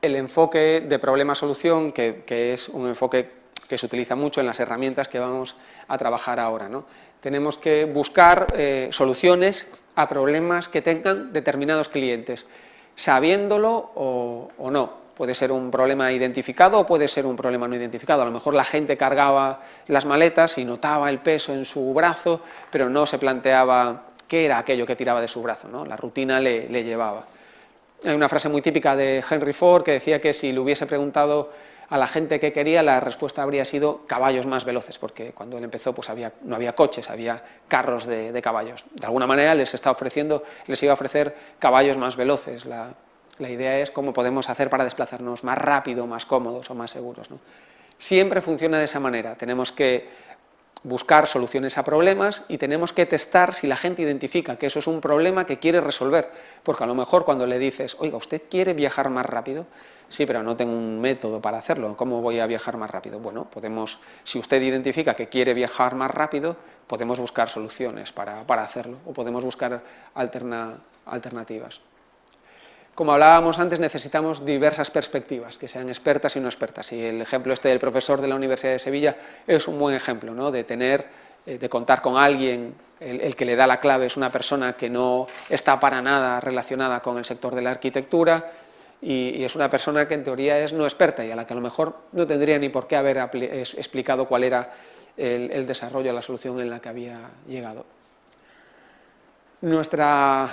enfoque de problema-solución, que es un enfoque que se utiliza mucho en las herramientas que vamos a trabajar ahora, ¿no? Tenemos que buscar soluciones a problemas que tengan determinados clientes, sabiéndolo o no. Puede ser un problema identificado o puede ser un problema no identificado. A lo mejor la gente cargaba las maletas y notaba el peso en su brazo, pero no se planteaba qué era aquello que tiraba de su brazo, ¿no? La rutina le llevaba. Hay una frase muy típica de Henry Ford que decía que si le hubiese preguntado a la gente qué quería, la respuesta habría sido caballos más veloces, porque cuando él empezó pues no había coches, había carros de caballos. De alguna manera les iba a ofrecer caballos más veloces. La idea es cómo podemos hacer para desplazarnos más rápido, más cómodos o más seguros, ¿no? Siempre funciona de esa manera. Tenemos que buscar soluciones a problemas y tenemos que testar si la gente identifica que eso es un problema que quiere resolver. Porque a lo mejor cuando le dices, oiga, ¿usted quiere viajar más rápido? Sí, pero no tengo un método para hacerlo. ¿Cómo voy a viajar más rápido? Bueno, si usted identifica que quiere viajar más rápido, podemos buscar soluciones para hacerlo o podemos buscar alternativas. Como hablábamos antes, necesitamos diversas perspectivas, que sean expertas y no expertas. Y el ejemplo este del profesor de la Universidad de Sevilla es un buen ejemplo, ¿no? De contar con alguien, el que le da la clave es una persona que no está para nada relacionada con el sector de la arquitectura y es una persona que en teoría es no experta y a la que a lo mejor no tendría ni por qué haber explicado cuál era el desarrollo, la solución en la que había llegado. Nuestra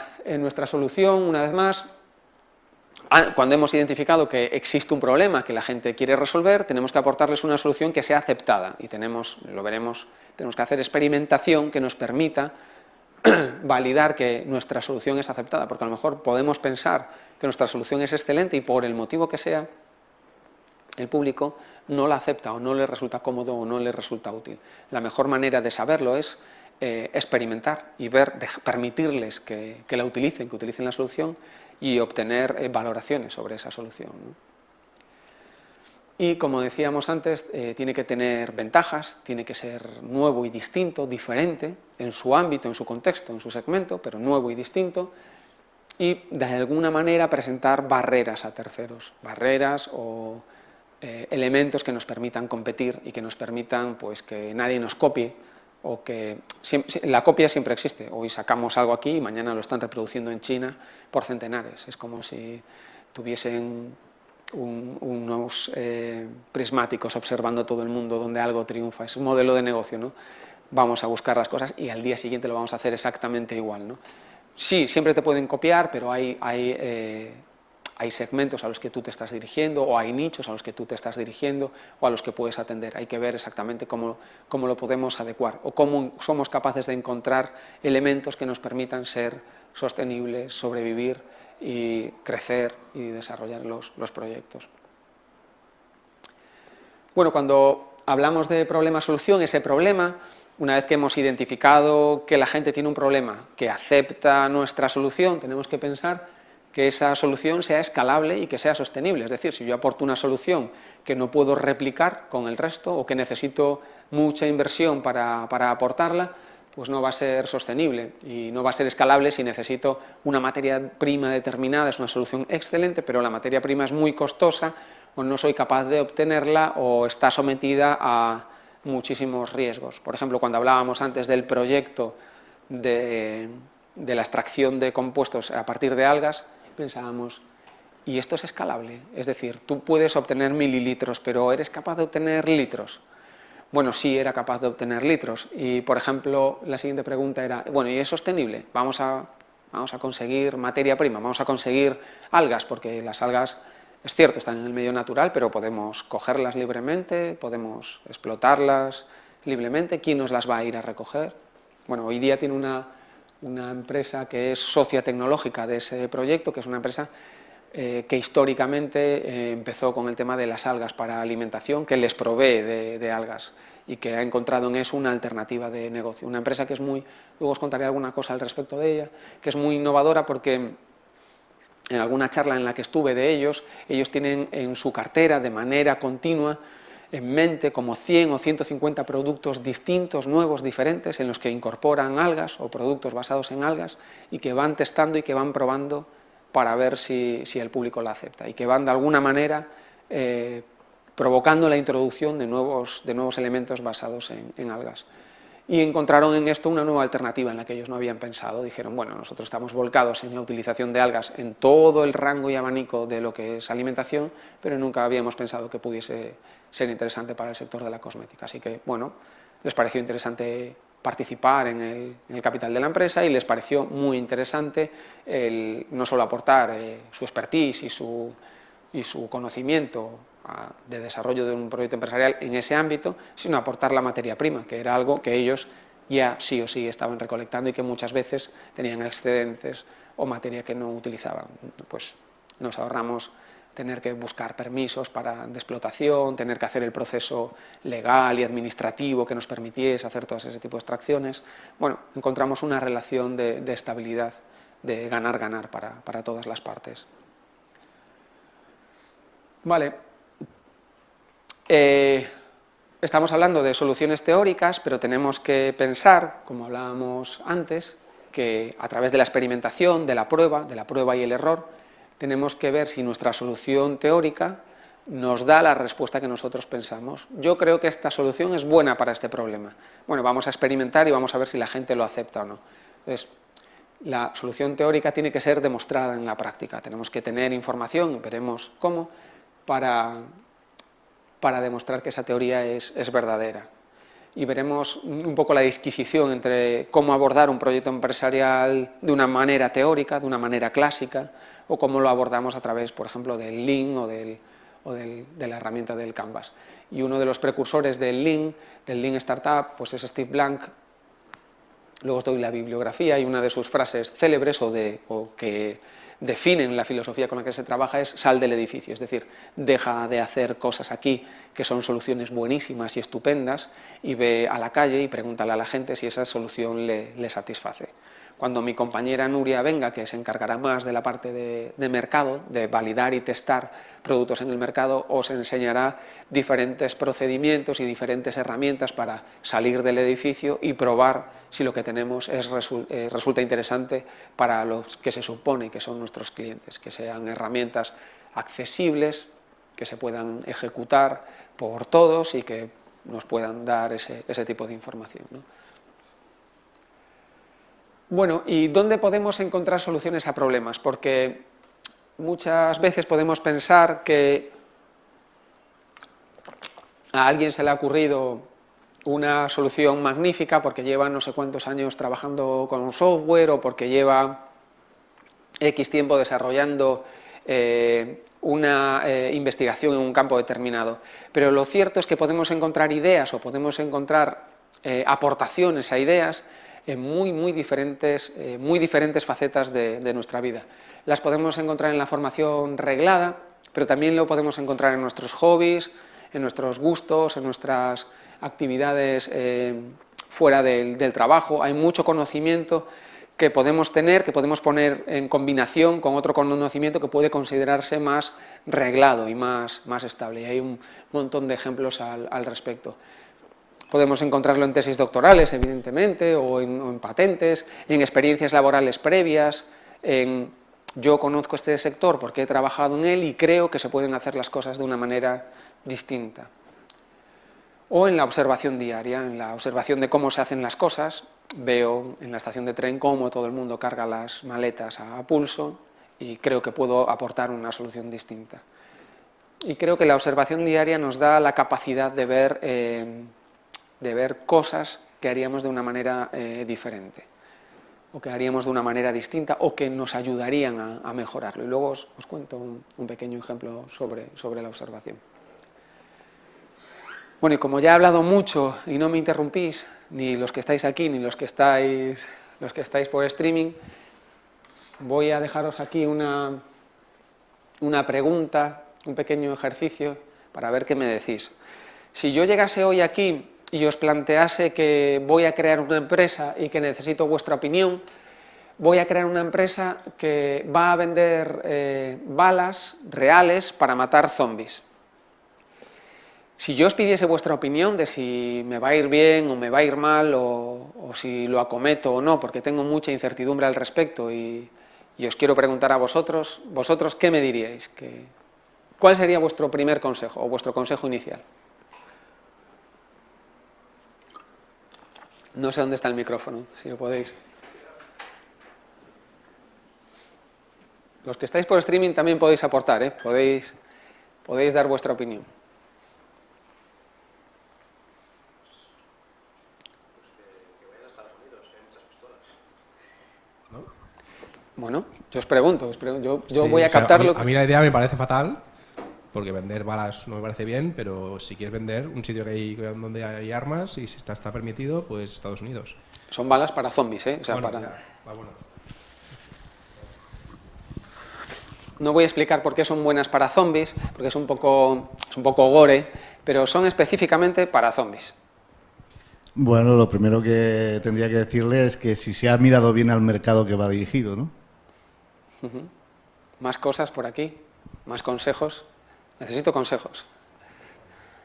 solución, una vez más, cuando hemos identificado que existe un problema que la gente quiere resolver, tenemos que aportarles una solución que sea aceptada y lo veremos, tenemos que hacer experimentación que nos permita validar que nuestra solución es aceptada, porque a lo mejor podemos pensar que nuestra solución es excelente y por el motivo que sea, el público no la acepta o no le resulta cómodo o no le resulta útil. La mejor manera de saberlo es experimentar y permitirles que la utilicen, que utilicen la solución y obtener valoraciones sobre esa solución, ¿no? Y como decíamos antes, tiene que tener ventajas, tiene que ser nuevo y distinto, diferente, en su ámbito, en su contexto, en su segmento, pero nuevo y distinto, y de alguna manera presentar barreras a terceros, barreras o elementos que nos permitan competir y que nos permitan pues, que nadie nos copie, o que la copia siempre existe. Hoy sacamos algo aquí y mañana lo están reproduciendo en China por centenares. Es como si tuviesen unos prismáticos observando todo el mundo donde algo triunfa. Es un modelo de negocio, ¿no? Vamos a buscar las cosas y al día siguiente lo vamos a hacer exactamente igual, ¿no? Sí, siempre te pueden copiar, pero hay segmentos a los que tú te estás dirigiendo, o hay nichos a los que tú te estás dirigiendo, o a los que puedes atender. Hay que ver exactamente cómo lo podemos adecuar, o cómo somos capaces de encontrar elementos que nos permitan ser sostenibles, sobrevivir y crecer y desarrollar los proyectos. Bueno, cuando hablamos de problema-solución, ese problema, una vez que hemos identificado que la gente tiene un problema, que acepta nuestra solución, tenemos que pensar que esa solución sea escalable y que sea sostenible. Es decir, si yo aporto una solución que no puedo replicar con el resto o que necesito mucha inversión para aportarla, pues no va a ser sostenible y no va a ser escalable si necesito una materia prima determinada. Es una solución excelente, pero la materia prima es muy costosa o no soy capaz de obtenerla o está sometida a muchísimos riesgos. Por ejemplo, cuando hablábamos antes del proyecto de la extracción de compuestos a partir de algas, pensábamos, ¿y esto es escalable? Es decir, tú puedes obtener mililitros, pero ¿eres capaz de obtener litros? Bueno, sí, era capaz de obtener litros. Y, por ejemplo, la siguiente pregunta era, bueno, ¿y es sostenible? Vamos a conseguir materia prima, vamos a conseguir algas, porque las algas, es cierto, están en el medio natural, pero podemos cogerlas libremente, podemos explotarlas libremente. ¿Quién nos las va a ir a recoger? Bueno, hoy día tiene una empresa que es socia tecnológica de ese proyecto, que es una empresa que históricamente empezó con el tema de las algas para alimentación, que les provee de algas y que ha encontrado en eso una alternativa de negocio. Una empresa que es muy, luego os contaré alguna cosa al respecto de ella, que es muy innovadora porque en alguna charla en la que estuve de ellos tienen en su cartera de manera continua en mente como 100 o 150 productos distintos, nuevos, diferentes, en los que incorporan algas o productos basados en algas y que van testando y que van probando para ver si el público la acepta y que van de alguna manera provocando la introducción de nuevos elementos basados en algas. Y encontraron en esto una nueva alternativa en la que ellos no habían pensado. Dijeron, bueno, nosotros estamos volcados en la utilización de algas en todo el rango y abanico de lo que es alimentación, pero nunca habíamos pensado que pudiese ser interesante para el sector de la cosmética. Así que, bueno, les pareció interesante participar en el capital de la empresa y les pareció muy interesante no solo aportar su expertise y su conocimiento de desarrollo de un proyecto empresarial en ese ámbito, sino aportar la materia prima, que era algo que ellos ya sí o sí estaban recolectando y que muchas veces tenían excedentes o materia que no utilizaban. Pues nos ahorramos tener que buscar permisos de explotación, tener que hacer el proceso legal y administrativo que nos permitiese hacer todo ese tipo de extracciones. Bueno, encontramos una relación de estabilidad, de ganar-ganar para todas las partes. Vale. Estamos hablando de soluciones teóricas, pero tenemos que pensar, como hablábamos antes, que a través de la experimentación, de la prueba y el error, tenemos que ver si nuestra solución teórica nos da la respuesta que nosotros pensamos. Yo creo que esta solución es buena para este problema. Bueno, vamos a experimentar y vamos a ver si la gente lo acepta o no. Entonces, la solución teórica tiene que ser demostrada en la práctica. Tenemos que tener información, veremos cómo, para demostrar que esa teoría es verdadera. Y veremos un poco la disquisición entre cómo abordar un proyecto empresarial de una manera teórica, de una manera clásica, o cómo lo abordamos a través, por ejemplo, del Lean o de la herramienta del Canvas. Y uno de los precursores del Lean Startup, pues es Steve Blank. Luego os doy la bibliografía y una de sus frases célebres o que definen la filosofía con la que se trabaja es sal del edificio, es decir, deja de hacer cosas aquí que son soluciones buenísimas y estupendas y ve a la calle y pregúntale a la gente si esa solución le satisface. cuando mi compañera Nuria venga, que se encargará más de la parte de mercado, de validar y testar productos en el mercado, os enseñará diferentes procedimientos y diferentes herramientas para salir del edificio y probar si lo que tenemos resulta interesante para los que se supone que son nuestros clientes, que sean herramientas accesibles, que se puedan ejecutar por todos y que nos puedan dar ese tipo de información, ¿no? Bueno, ¿y dónde podemos encontrar soluciones a problemas? Porque muchas veces podemos pensar que a alguien se le ha ocurrido una solución magnífica porque lleva no sé cuántos años trabajando con un software o porque lleva X tiempo desarrollando una investigación en un campo determinado. Pero lo cierto es que podemos encontrar ideas o podemos encontrar aportaciones a ideas en muy diferentes facetas de nuestra vida. Las podemos encontrar en la formación reglada, pero también lo podemos encontrar en nuestros hobbies, en nuestros gustos, en nuestras actividades fuera del trabajo. Hay mucho conocimiento que podemos tener, que podemos poner en combinación con otro conocimiento que puede considerarse más reglado y más estable. Y hay un montón de ejemplos al respecto. Podemos encontrarlo en tesis doctorales, evidentemente, o en patentes, en experiencias laborales previas, yo conozco este sector porque he trabajado en él y creo que se pueden hacer las cosas de una manera distinta. O en la observación diaria, en la observación de cómo se hacen las cosas. Veo en la estación de tren cómo todo el mundo carga las maletas a pulso y creo que puedo aportar una solución distinta. Y creo que la observación diaria nos da la capacidad de ver cosas que haríamos de una manera diferente, o que haríamos de una manera distinta, o que nos ayudarían a mejorarlo. Y luego os cuento un pequeño ejemplo sobre la observación. Bueno, y como ya he hablado mucho y no me interrumpís, ni los que estáis aquí, ni los que estáis por streaming, voy a dejaros aquí una pregunta, un pequeño ejercicio, para ver qué me decís. Si yo llegase hoy aquí y os plantease que voy a crear una empresa y que necesito vuestra opinión, voy a crear una empresa que va a vender balas reales para matar zombies. Si yo os pidiese vuestra opinión de si me va a ir bien o me va a ir mal o si lo acometo o no, porque tengo mucha incertidumbre al respecto y os quiero preguntar a vosotros ¿qué me diríais? ¿Cuál sería vuestro primer consejo o vuestro consejo inicial? No sé dónde está el micrófono, si lo podéis. Los que estáis por streaming también podéis aportar, ¿eh? Podéis dar vuestra opinión. Que vayan a Estados Unidos, que hay muchas pistolas. ¿No? Bueno, yo os pregunto, yo Sí, voy a captar lo que... A mí la idea me parece fatal, porque vender balas no me parece bien, pero si quieres vender un sitio donde hay armas y si está permitido, pues Estados Unidos. Son balas para zombies, ¿eh? O sea, Bueno, para... ya, bueno. No voy a explicar por qué son buenas para zombies, porque es un poco gore, pero son específicamente para zombies. Bueno, lo primero que tendría que decirle es que si se ha mirado bien al mercado que va dirigido, ¿no? Más cosas por aquí, más consejos. Necesito consejos.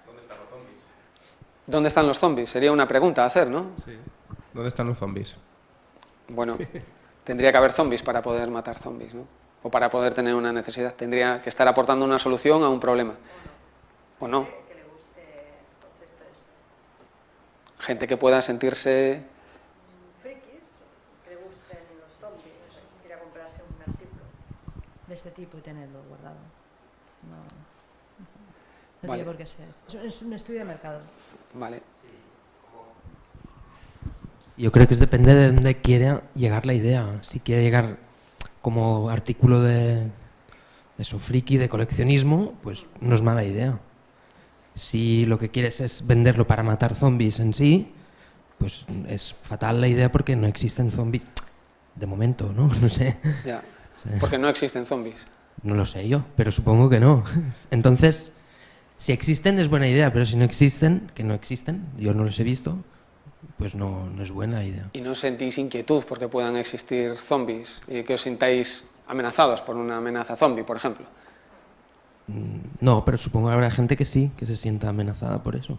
¿Dónde están los zombies? ¿Dónde están los zombies? Sería una pregunta a hacer, ¿no? Sí. ¿Dónde están los zombies? Bueno, tendría que haber zombies para poder matar zombies, ¿no? O para poder tener una necesidad. Tendría que estar aportando una solución a un problema. ¿O no? Que le guste el concepto ese. Gente que pueda sentirse... Frikis, que le gusten los zombies, o sea, que quiera comprarse un artículo de este tipo y tenerlo guardado. No Vale. tiene por qué ser. Es un estudio de mercado. Vale. Yo creo que depende de dónde quiera llegar la idea. Si quiere llegar como artículo de eso, friki, de coleccionismo, pues no es mala idea. Si lo que quieres es venderlo para matar zombies en sí, pues es fatal la idea porque no existen zombies. De momento, ¿no? No sé. Ya. Porque no existen zombies. No lo sé yo, pero supongo que no. Entonces, si existen es buena idea, pero si no existen, que no existen, yo no los he visto, pues no es buena idea. ¿Y no sentís inquietud porque puedan existir zombies y que os sintáis amenazados por una amenaza zombie, por ejemplo? No, pero supongo que habrá gente que sí, que se sienta amenazada por eso.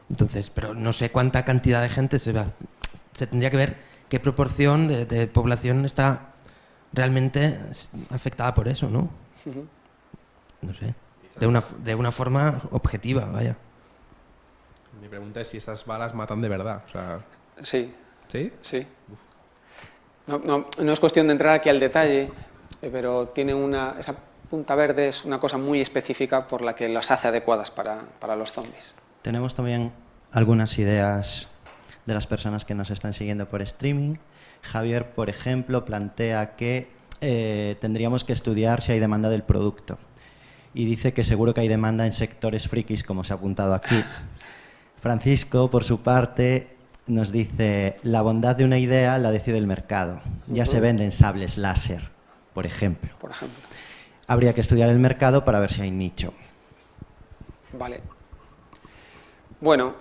Entonces, pero no sé cuánta cantidad de gente se tendría que ver qué proporción de población está realmente afectada por eso, ¿no? No sé, de una forma objetiva, vaya. Mi pregunta es si estas balas matan de verdad. O sea, Sí, ¿sí? sí. No es cuestión de entrar aquí al detalle, pero tiene esa punta verde es una cosa muy específica por la que las hace adecuadas para los zombies. Tenemos también algunas ideas de las personas que nos están siguiendo por streaming. Javier, por ejemplo, plantea que tendríamos que estudiar si hay demanda del producto. Y dice que seguro que hay demanda en sectores frikis, como se ha apuntado aquí. Francisco, por su parte, nos dice: la bondad de una idea la decide el mercado. Ya se venden sables láser, por ejemplo. Por ejemplo. Habría que estudiar el mercado para ver si hay nicho. Vale. Bueno,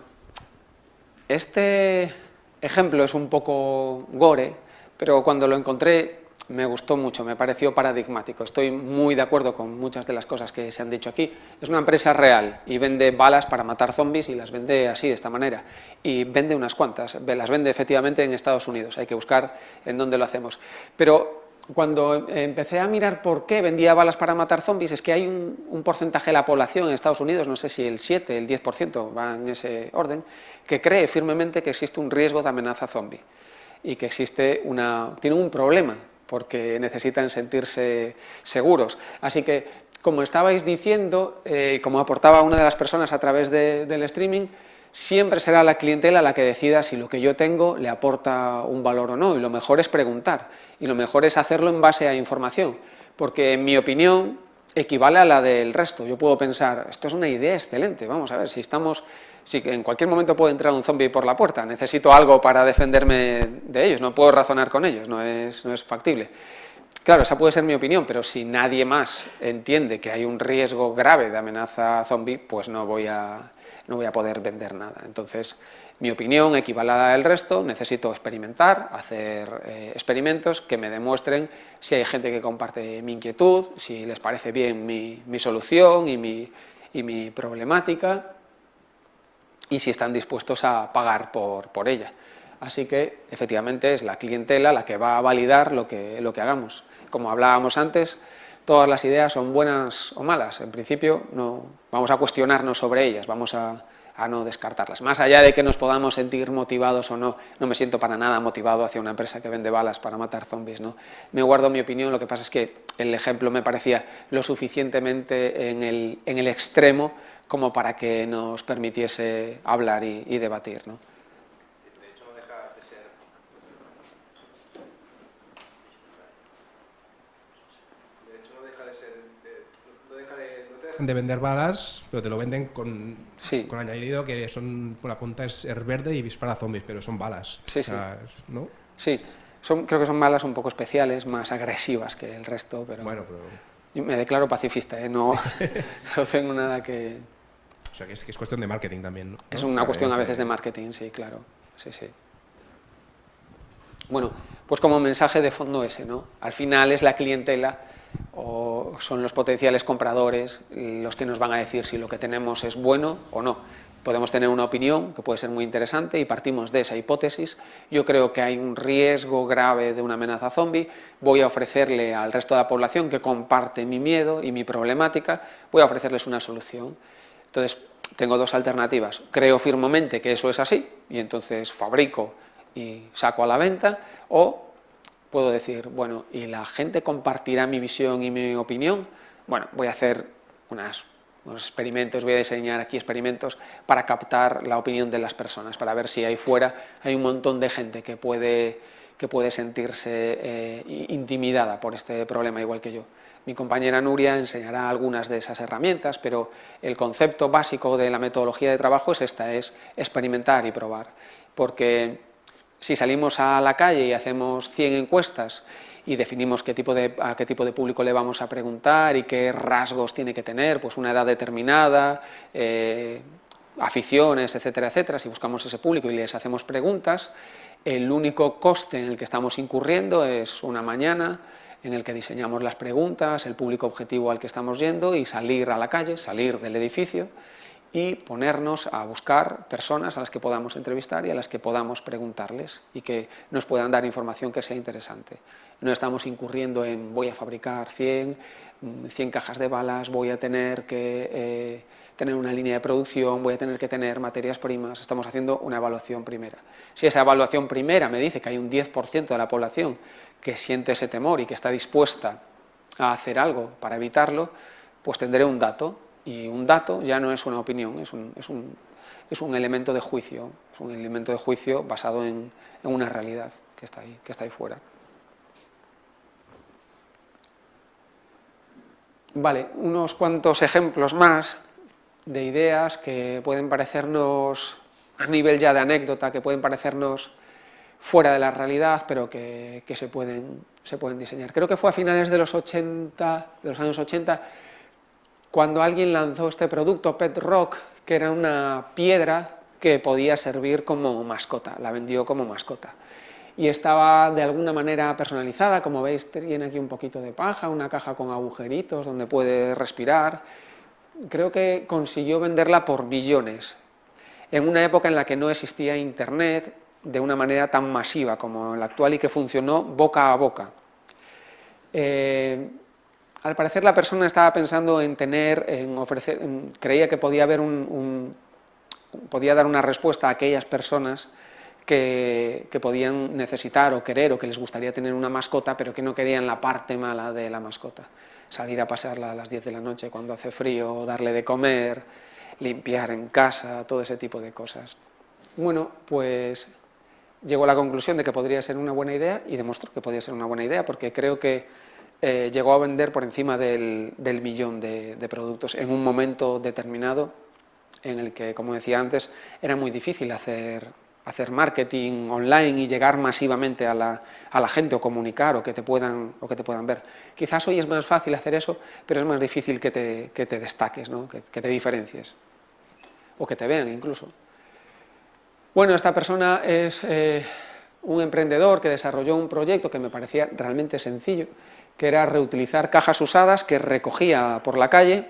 este ejemplo es un poco gore, pero cuando lo encontré me gustó mucho, me pareció paradigmático. Estoy muy de acuerdo con muchas de las cosas que se han dicho aquí. Es una empresa real y vende balas para matar zombies y las vende así, de esta manera. Y vende unas cuantas, las vende efectivamente en Estados Unidos. Hay que buscar en dónde lo hacemos. Pero cuando empecé a mirar por qué vendía balas para matar zombies, es que hay un porcentaje de la población en Estados Unidos, no sé si el 7, el 10%, va en ese orden, que cree firmemente que existe un riesgo de amenaza zombie y que tienen un problema porque necesitan sentirse seguros. Así que, como estabais diciendo, como aportaba una de las personas a través del streaming, siempre será la clientela la que decida si lo que yo tengo le aporta un valor o no, y lo mejor es preguntar, y lo mejor es hacerlo en base a información, porque en mi opinión equivale a la del resto. Yo puedo pensar, esto es una idea excelente, vamos a ver, si en cualquier momento puede entrar un zombie por la puerta, necesito algo para defenderme de ellos, no puedo razonar con ellos, no es factible. Claro, esa puede ser mi opinión, pero si nadie más entiende que hay un riesgo grave de amenaza zombie, pues no voy a poder vender nada. Entonces, mi opinión equivale a la del resto, necesito experimentar, hacer experimentos que me demuestren si hay gente que comparte mi inquietud, si les parece bien mi solución y mi problemática, y si están dispuestos a pagar por ella. Así que, efectivamente, es la clientela la que va a validar lo que hagamos. Como hablábamos antes, todas las ideas son buenas o malas. En principio, no vamos a cuestionarnos sobre ellas, vamos a no descartarlas. Más allá de que nos podamos sentir motivados o no, no me siento para nada motivado hacia una empresa que vende balas para matar zombies, ¿no? Me guardo mi opinión, lo que pasa es que el ejemplo me parecía lo suficientemente en el extremo como para que nos permitiese hablar y debatir, ¿no? De hecho, no deja de ser... No te dejan de vender balas, pero te lo venden con añadido que son, por la punta es verde y dispara zombies, pero son balas. Sí, o sea, ¿no? Sí, creo que son balas un poco especiales, más agresivas que el resto, pero... Bueno, Yo me declaro pacifista, no tengo nada que... O sea, que es cuestión de marketing también, ¿no? Es una cuestión a veces de marketing, sí, claro. Sí. Bueno, pues como mensaje de fondo ese, ¿no? Al final es la clientela o son los potenciales compradores los que nos van a decir si lo que tenemos es bueno o no. Podemos tener una opinión que puede ser muy interesante y partimos de esa hipótesis. Yo creo que hay un riesgo grave de una amenaza zombie, voy a ofrecerle al resto de la población que comparte mi miedo y mi problemática, voy a ofrecerles una solución. Entonces, tengo dos alternativas. Creo firmemente que eso es así y entonces fabrico y saco a la venta, o puedo decir, bueno, ¿y la gente compartirá mi visión y mi opinión? Bueno, voy a hacer unos experimentos, voy a diseñar aquí experimentos para captar la opinión de las personas, para ver si ahí fuera hay un montón de gente que puede sentirse intimidada por este problema igual que yo. Mi compañera Nuria enseñará algunas de esas herramientas, pero el concepto básico de la metodología de trabajo es esta, es experimentar y probar, porque si salimos a la calle y hacemos 100 encuestas y definimos a qué tipo de público le vamos a preguntar y qué rasgos tiene que tener, pues una edad determinada, aficiones, etcétera, etcétera, si buscamos ese público y les hacemos preguntas, el único coste en el que estamos incurriendo es una mañana en el que diseñamos las preguntas, el público objetivo al que estamos yendo y salir a la calle, salir del edificio y ponernos a buscar personas a las que podamos entrevistar y a las que podamos preguntarles y que nos puedan dar información que sea interesante. No estamos incurriendo en voy a fabricar 100 cajas de balas, voy a tener que tener una línea de producción, voy a tener que tener materias primas, estamos haciendo una evaluación primera. Si esa evaluación primera me dice que hay un 10% de la población que siente ese temor y que está dispuesta a hacer algo para evitarlo, pues tendré un dato. Y un dato ya no es una opinión, es un elemento de juicio, es un elemento de juicio basado en una realidad que está ahí fuera. Vale, unos cuantos ejemplos más de ideas que pueden parecernos, a nivel ya de anécdota, que pueden parecernos fuera de la realidad, pero que se pueden diseñar. Creo que fue a finales de los años 80, cuando alguien lanzó este producto, Pet Rock, que era una piedra que podía servir como mascota, la vendió como mascota. Y estaba de alguna manera personalizada, como veis tiene aquí un poquito de paja, una caja con agujeritos donde puede respirar. Creo que consiguió venderla por billones, en una época en la que no existía Internet de una manera tan masiva como en la actual y que funcionó boca a boca. Al parecer la persona estaba pensando en creía que podía haber podía dar una respuesta a aquellas personas que podían necesitar o querer o que les gustaría tener una mascota, pero que no querían la parte mala de la mascota. Salir a pasearla a las 10 de la noche cuando hace frío, darle de comer, limpiar en casa, todo ese tipo de cosas. Bueno, pues llegó a la conclusión de que podría ser una buena idea y demostró que podía ser una buena idea, porque creo que llegó a vender por encima del millón de productos en un momento determinado en el que, como decía antes, era muy difícil hacer marketing online y llegar masivamente a la gente o comunicar o que te puedan ver. Quizás hoy es más fácil hacer eso, pero es más difícil que te destaques, ¿no? que te diferencies o que te vean incluso. Bueno, esta persona es un emprendedor que desarrolló un proyecto que me parecía realmente sencillo, que era reutilizar cajas usadas que recogía por la calle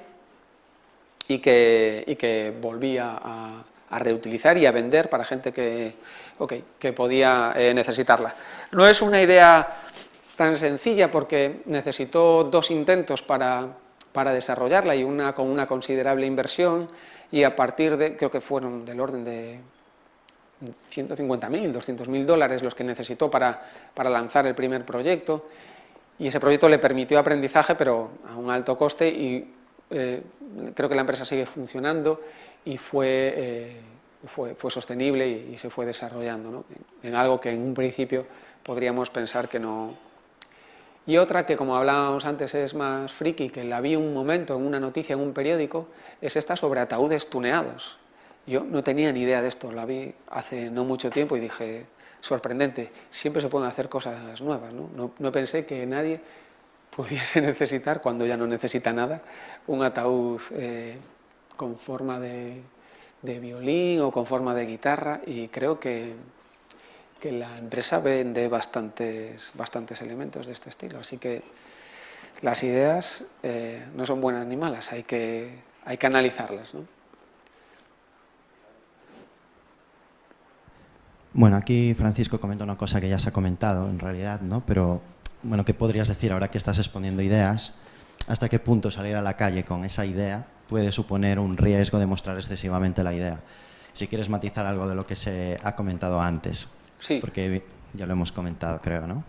y que volvía a reutilizar y a vender para gente que podía necesitarla. No es una idea tan sencilla porque necesitó 2 intentos para desarrollarla y una con una considerable inversión, y a partir de, creo que fueron del orden de $150.000, $200.000 los que necesitó para lanzar el primer proyecto, y ese proyecto le permitió aprendizaje, pero a un alto coste, y creo que la empresa sigue funcionando y fue sostenible y se fue desarrollando, ¿no? en algo que en un principio podríamos pensar que no. Y otra que, como hablábamos antes, es más friki, que la vi un momento en una noticia en un periódico, es esta sobre ataúdes tuneados. Yo no tenía ni idea de esto, la vi hace no mucho tiempo y dije, sorprendente, siempre se pueden hacer cosas nuevas, ¿no? No pensé que nadie pudiese necesitar, cuando ya no necesita nada, un ataúd con forma de violín o con forma de guitarra, y creo que la empresa vende bastantes elementos de este estilo, así que las ideas no son buenas ni malas, hay que analizarlas, ¿no? Bueno, aquí Francisco comenta una cosa que ya se ha comentado en realidad, ¿no? Pero, bueno, ¿qué podrías decir ahora que estás exponiendo ideas? ¿Hasta qué punto salir a la calle con esa idea puede suponer un riesgo de mostrar excesivamente la idea? Si quieres matizar algo de lo que se ha comentado antes. Sí. Porque ya lo hemos comentado, creo, ¿no?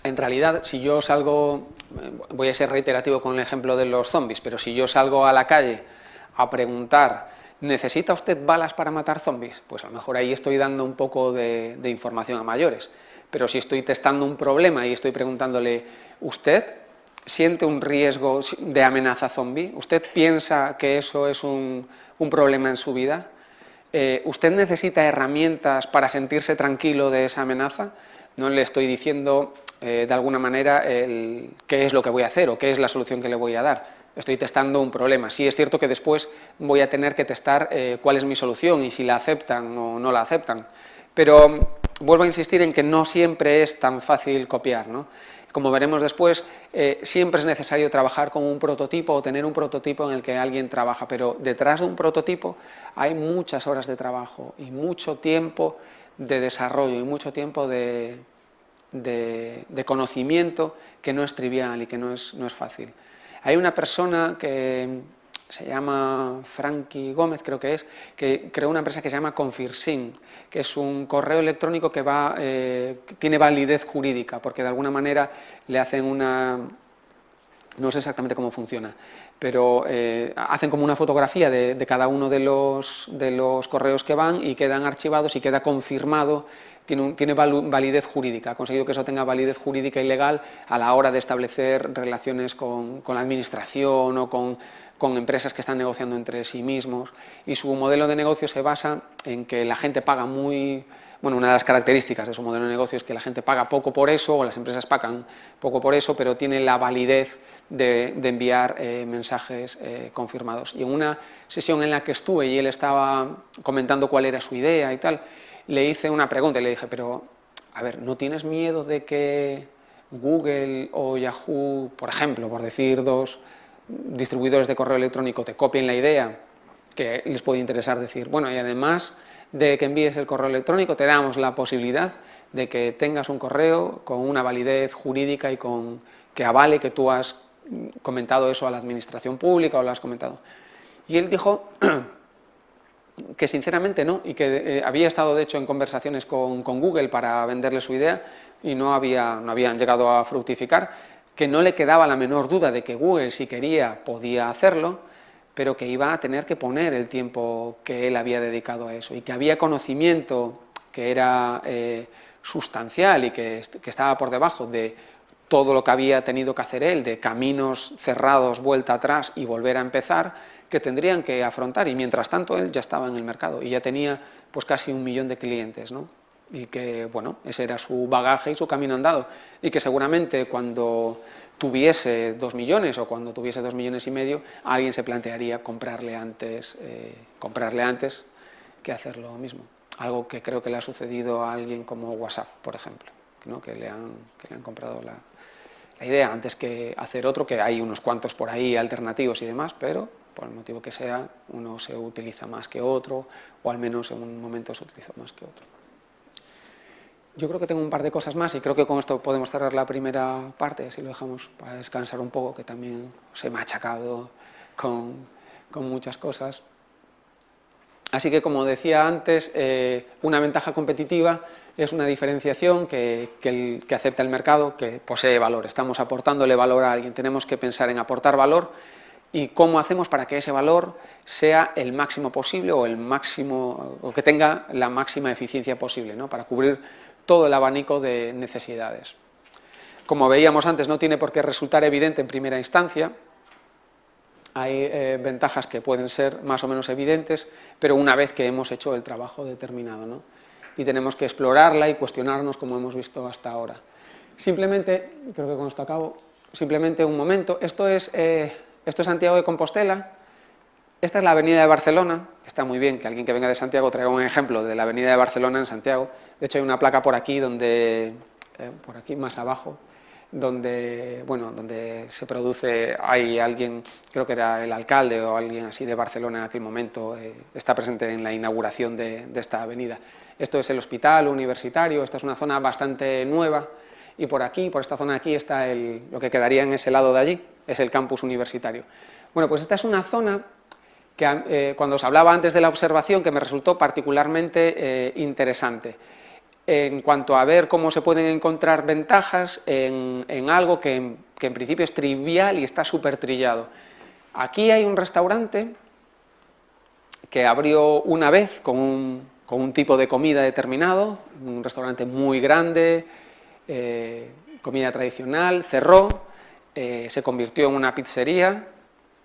En realidad, si yo salgo, voy a ser reiterativo con el ejemplo de los zombies, pero si yo salgo a la calle a preguntar, ¿necesita usted balas para matar zombies? Pues a lo mejor ahí estoy dando un poco de información a mayores. Pero si estoy testando un problema y estoy preguntándole, ¿usted siente un riesgo de amenaza zombie? ¿Usted piensa que eso es un problema en su vida? ¿Usted necesita herramientas para sentirse tranquilo de esa amenaza? No le estoy diciendo de alguna manera qué es lo que voy a hacer o qué es la solución que le voy a dar. estoy testando un problema. Sí es cierto que después voy a tener que testar cuál es mi solución y si la aceptan o no la aceptan, pero vuelvo a insistir en que no siempre es tan fácil copiar, ¿no? Como veremos después, siempre es necesario trabajar con un prototipo o tener un prototipo en el que alguien trabaja, pero detrás de un prototipo hay muchas horas de trabajo y mucho tiempo de desarrollo y mucho tiempo de conocimiento que no es trivial y que no es fácil. Hay una persona que se llama Frankie Gómez, creo que creó una empresa que se llama Confirsin, que es un correo electrónico que tiene validez jurídica, porque de alguna manera le hacen no sé exactamente cómo funciona, pero hacen como una fotografía de cada uno de los correos que van y quedan archivados y queda confirmado, tiene validez jurídica, ha conseguido que eso tenga validez jurídica y legal a la hora de establecer relaciones con la administración o con empresas que están negociando entre sí mismos, y su modelo de negocio se basa en que la gente paga una de las características de su modelo de negocio es que la gente paga poco por eso, o las empresas pagan poco por eso, pero tiene la validez de enviar mensajes confirmados. Y en una sesión en la que estuve y él estaba comentando cuál era su idea y tal, le hice una pregunta y le dije, pero, a ver, ¿no tienes miedo de que Google o Yahoo, por ejemplo, por decir dos distribuidores de correo electrónico, te copien la idea? Que les puede interesar decir, bueno, y además de que envíes el correo electrónico, te damos la posibilidad de que tengas un correo con una validez jurídica y que avale que tú has comentado eso a la administración pública o lo has comentado. Y él dijo que sinceramente no, y que había estado de hecho en conversaciones con Google para venderle su idea y no habían llegado a fructificar, que no le quedaba la menor duda de que Google, si quería, podía hacerlo, pero que iba a tener que poner el tiempo que él había dedicado a eso, y que había conocimiento que era sustancial y que estaba por debajo de todo lo que había tenido que hacer él, de caminos cerrados, vuelta atrás y volver a empezar, que tendrían que afrontar, y mientras tanto él ya estaba en el mercado y ya tenía pues casi 1 millón de clientes, ¿no? Y que, bueno, ese era su bagaje y su camino andado, y que seguramente cuando tuviese 2 millones o cuando tuviese 2,5 millones, alguien se plantearía comprarle antes que hacer lo mismo. Algo que creo que le ha sucedido a alguien como WhatsApp, por ejemplo, ¿no? que le han comprado la idea antes que hacer otro, que hay unos cuantos por ahí alternativos y demás, pero por el motivo que sea, uno se utiliza más que otro, o al menos en un momento se utilizó más que otro. Yo creo que tengo un par de cosas más y creo que con esto podemos cerrar la primera parte, así lo dejamos para descansar un poco, que también os he machacado con muchas cosas. Así que, como decía antes, una ventaja competitiva es una diferenciación que acepta el mercado, que posee valor. Estamos aportándole valor a alguien, tenemos que pensar en aportar valor y cómo hacemos para que ese valor sea el máximo posible o que tenga la máxima eficiencia posible, ¿no? Para cubrir todo el abanico de necesidades. Como veíamos antes, no tiene por qué resultar evidente en primera instancia. Hay ventajas que pueden ser más o menos evidentes, pero una vez que hemos hecho el trabajo determinado, ¿no? Y tenemos que explorarla y cuestionarnos como hemos visto hasta ahora. Simplemente, creo que con esto acabo, simplemente un momento. Esto es Santiago de Compostela. Esta es la avenida de Barcelona, que está muy bien que alguien que venga de Santiago traiga un ejemplo de la avenida de Barcelona en Santiago. De hecho hay una placa por aquí, por aquí más abajo, donde se produce, hay alguien, creo que era el alcalde o alguien así de Barcelona en aquel momento, está presente en la inauguración de esta avenida. Esto es el hospital universitario, esta es una zona bastante nueva, y por aquí, por esta zona de aquí, está lo que quedaría en ese lado de allí, es el campus universitario. Bueno, pues esta es una zona que cuando os hablaba antes de la observación, que me resultó particularmente interesante, en cuanto a ver cómo se pueden encontrar ventajas en algo que en principio es trivial y está súper trillado. Aquí hay un restaurante que abrió una vez con un tipo de comida determinado, un restaurante muy grande, comida tradicional, cerró, se convirtió en una pizzería,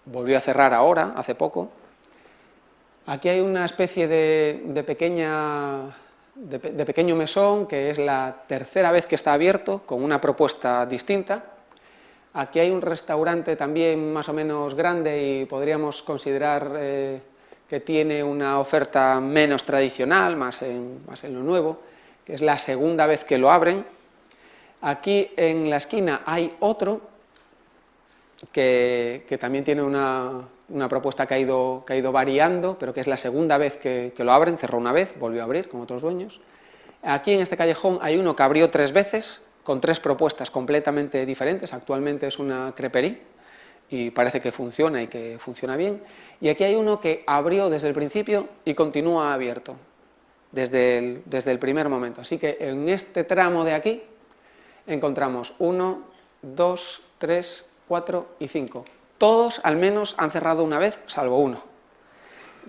volvió a cerrar ahora, hace poco. Aquí hay una especie de pequeño mesón, que es la tercera vez que está abierto, con una propuesta distinta. Aquí hay un restaurante también más o menos grande y podríamos considerar que tiene una oferta menos tradicional, más en lo nuevo, que es la segunda vez que lo abren. Aquí en la esquina hay otro que también tiene una propuesta que ha ido variando, pero que es la segunda vez que lo abren. Cerró una vez, volvió a abrir con otros dueños. Aquí en este callejón hay uno que abrió 3 veces, con 3 propuestas completamente diferentes. Actualmente es una creperie y parece que funciona y que funciona bien. Y aquí hay uno que abrió desde el principio y continúa abierto desde el primer momento. Así que en este tramo de aquí encontramos 1, 2, 3, 4 y 5. Todos al menos han cerrado una vez, salvo uno.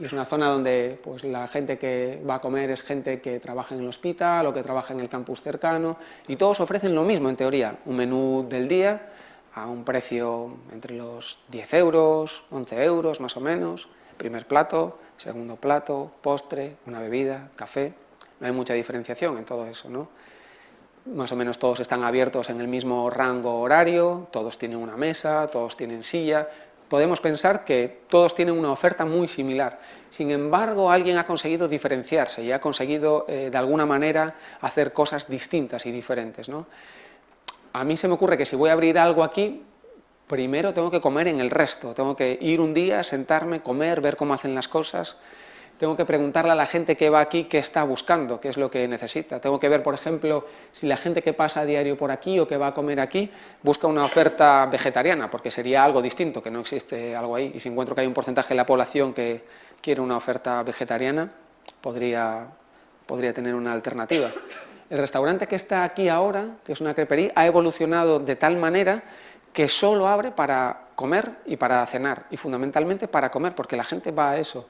Y es una zona donde pues, la gente que va a comer es gente que trabaja en el hospital o que trabaja en el campus cercano, y todos ofrecen lo mismo en teoría, un menú del día a un precio entre los 10 euros, 11 euros más o menos, primer plato, segundo plato, postre, una bebida, café. No hay mucha diferenciación en todo eso, ¿no? Más o menos todos están abiertos en el mismo rango horario, todos tienen una mesa, todos tienen silla. Podemos pensar que todos tienen una oferta muy similar. Sin embargo, alguien ha conseguido diferenciarse y ha conseguido, de alguna manera, hacer cosas distintas y diferentes, ¿no? A mí se me ocurre que si voy a abrir algo aquí, primero tengo que comer en el resto. Tengo que ir un día, sentarme, comer, ver cómo hacen las cosas. Tengo que preguntarle a la gente que va aquí qué está buscando, qué es lo que necesita. Tengo que ver, por ejemplo, si la gente que pasa a diario por aquí o que va a comer aquí busca una oferta vegetariana, porque sería algo distinto, que no existe algo ahí. Y si encuentro que hay un porcentaje de la población que quiere una oferta vegetariana, podría tener una alternativa. El restaurante que está aquí ahora, que es una creperie, ha evolucionado de tal manera que solo abre para comer y para cenar, y fundamentalmente para comer, porque la gente va a eso.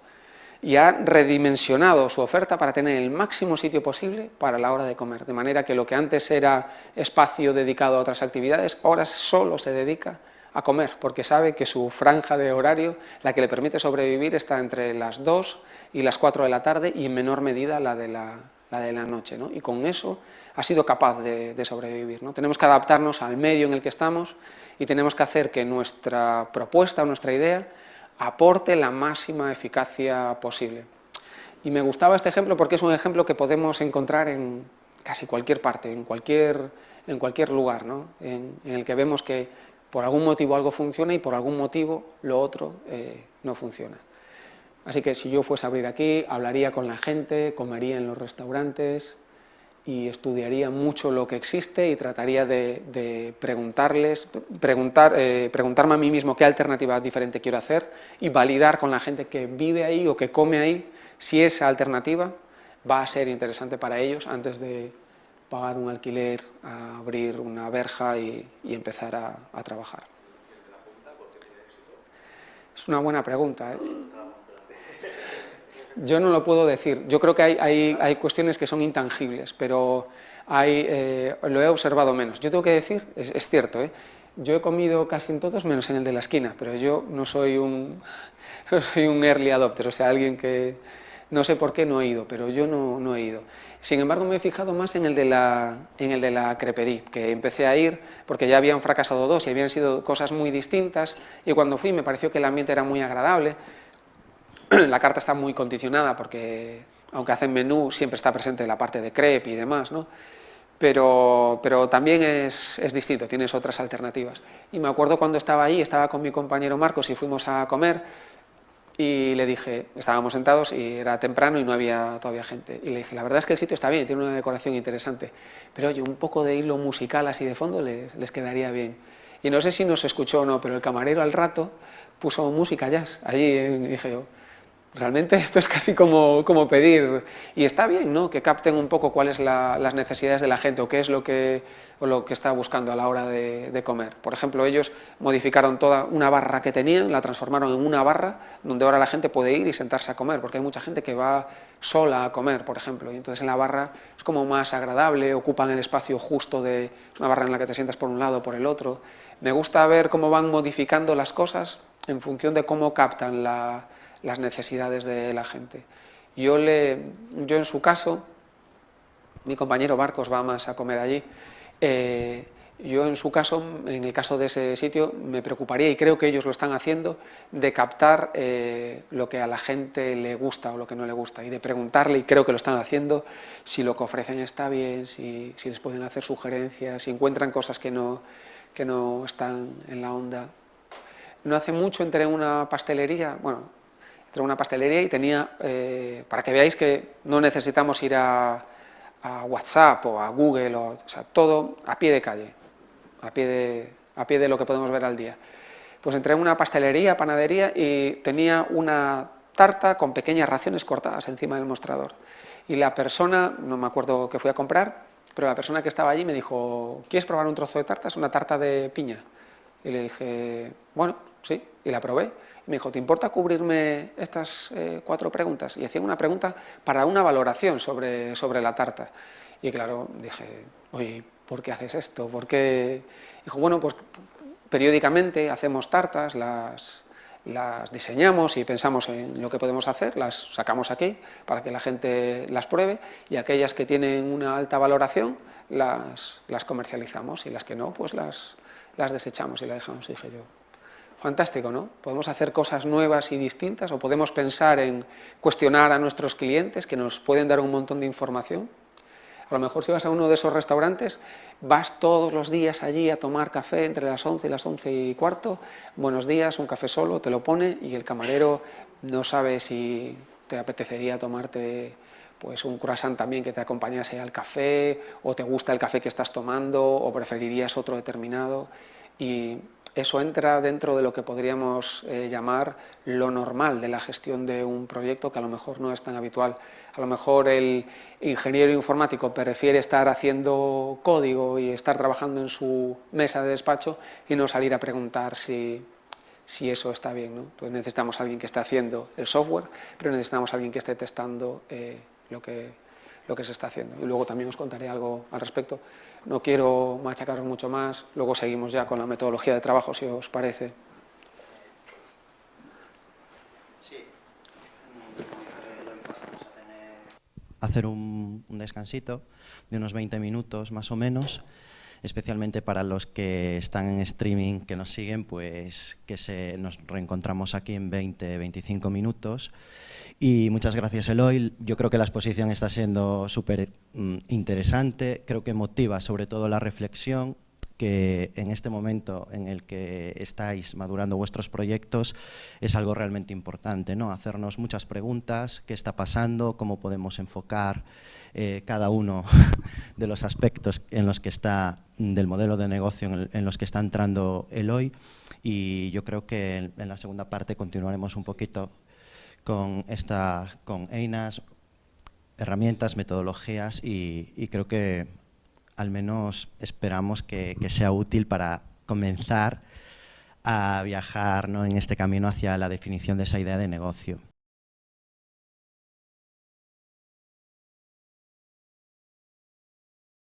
Y ha redimensionado su oferta para tener el máximo sitio posible para la hora de comer, de manera que lo que antes era espacio dedicado a otras actividades, ahora solo se dedica a comer, porque sabe que su franja de horario, la que le permite sobrevivir, está entre las 2 y las 4 de la tarde y en menor medida la de la noche, ¿no? Y con eso ha sido capaz de sobrevivir, ¿no? Tenemos que adaptarnos al medio en el que estamos y tenemos que hacer que nuestra propuesta, nuestra idea, aporte la máxima eficacia posible. Y me gustaba este ejemplo porque es un ejemplo que podemos encontrar en casi cualquier parte, en cualquier lugar, ¿no? En el que vemos que por algún motivo algo funciona y por algún motivo lo otro no funciona. Así que si yo fuese a abrir aquí, hablaría con la gente, comería en los restaurantes y estudiaría mucho lo que existe y trataría de preguntarme a mí mismo qué alternativa diferente quiero hacer y validar con la gente que vive ahí o que come ahí si esa alternativa va a ser interesante para ellos antes de pagar un alquiler, a abrir una verja y empezar a trabajar. Es una buena pregunta, ¿eh? Yo no lo puedo decir. Yo creo que hay cuestiones que son intangibles, pero lo he observado menos. Yo tengo que decir, es cierto, yo he comido casi en todos menos en el de la esquina, pero yo no soy un early adopter, o sea, alguien que no sé por qué no he ido, pero yo no he ido. Sin embargo, me he fijado más en el de la creperie, que empecé a ir porque ya habían fracasado 2 y habían sido cosas muy distintas, y cuando fui me pareció que el ambiente era muy agradable. La carta está muy condicionada porque, aunque hacen menú, siempre está presente la parte de crepe y demás, ¿no? Pero también es distinto, tienes otras alternativas. Y me acuerdo cuando estaba allí, estaba con mi compañero Marcos y fuimos a comer y le dije, estábamos sentados y era temprano y no había todavía gente, y le dije, la verdad es que el sitio está bien, tiene una decoración interesante, pero oye, un poco de hilo musical así de fondo les quedaría bien. Y no sé si nos escuchó o no, pero el camarero al rato puso música jazz allí, y dije yo, realmente esto es casi como pedir, y está bien, ¿no?, que capten un poco cuáles las necesidades de la gente o qué es lo que está buscando a la hora de comer. Por ejemplo, ellos modificaron toda una barra que tenían, la transformaron en una barra donde ahora la gente puede ir y sentarse a comer, porque hay mucha gente que va sola a comer, por ejemplo, y entonces en la barra es como más agradable, ocupan el espacio justo es una barra en la que te sientas por un lado o por el otro. Me gusta ver cómo van modificando las cosas en función de cómo captan las necesidades de la gente. Yo en su caso, mi compañero Marcos va más a comer allí, Yo en su caso, en el caso de ese sitio, me preocuparía, y creo que ellos lo están haciendo, de captar lo que a la gente le gusta o lo que no le gusta, y de preguntarle, y creo que lo están haciendo, si lo que ofrecen está bien, si les pueden hacer sugerencias, si encuentran cosas que no están en la onda. No hace mucho entré en una pastelería, y tenía, para que veáis que no necesitamos ir a WhatsApp o a Google, o sea, todo a pie de calle, a pie de lo que podemos ver al día. Pues entré en una pastelería, panadería, y tenía una tarta con pequeñas raciones cortadas encima del mostrador. Y la persona, no me acuerdo qué fui a comprar, pero la persona que estaba allí me dijo, ¿quieres probar un trozo de tarta? Es una tarta de piña. Y le dije, bueno, sí, y la probé. Y me dijo, ¿te importa cubrirme estas 4 preguntas? Y hacía una pregunta para una valoración sobre la tarta. Y claro, dije, oye, ¿por qué haces esto? ¿Por qué? Dijo, bueno, pues periódicamente hacemos tartas, las diseñamos y pensamos en lo que podemos hacer, las sacamos aquí para que la gente las pruebe, y aquellas que tienen una alta valoración las comercializamos, y las que no, pues las desechamos y las dejamos. Y dije yo, fantástico, ¿no? Podemos hacer cosas nuevas y distintas, o podemos pensar en cuestionar a nuestros clientes, que nos pueden dar un montón de información. A lo mejor si vas a uno de esos restaurantes, vas todos los días allí a tomar café entre las 11 y las 11:15, buenos días, un café solo, te lo pone, y el camarero no sabe si te apetecería tomarte pues un croissant también que te acompañase al café, o te gusta el café que estás tomando, o preferirías otro determinado, y eso entra dentro de lo que podríamos llamar lo normal de la gestión de un proyecto, que a lo mejor no es tan habitual. A lo mejor el ingeniero informático prefiere estar haciendo código y estar trabajando en su mesa de despacho y no salir a preguntar si eso está bien, ¿no? Entonces necesitamos a alguien que esté haciendo el software, pero necesitamos a alguien que esté testando lo que se está haciendo. Y luego también os contaré algo al respecto. No quiero machacaros mucho más, luego seguimos ya con la metodología de trabajo, si os parece. Hacer un descansito de unos 20 minutos más o menos, especialmente para los que están en streaming, que nos siguen, pues nos reencontramos aquí en 20-25 minutos. Y muchas gracias, Eloy. Yo creo que la exposición está siendo súper interesante, creo que motiva sobre todo la reflexión, que en este momento en el que estáis madurando vuestros proyectos es algo realmente importante, ¿no? Hacernos muchas preguntas, qué está pasando, cómo podemos enfocar cada uno de los aspectos en los que está, del modelo de negocio en los que está entrando Eloy, y yo creo que en la segunda parte continuaremos un poquito con EINAS, herramientas, metodologías, y creo que al menos esperamos que sea útil para comenzar a viajar, ¿no?, en este camino hacia la definición de esa idea de negocio.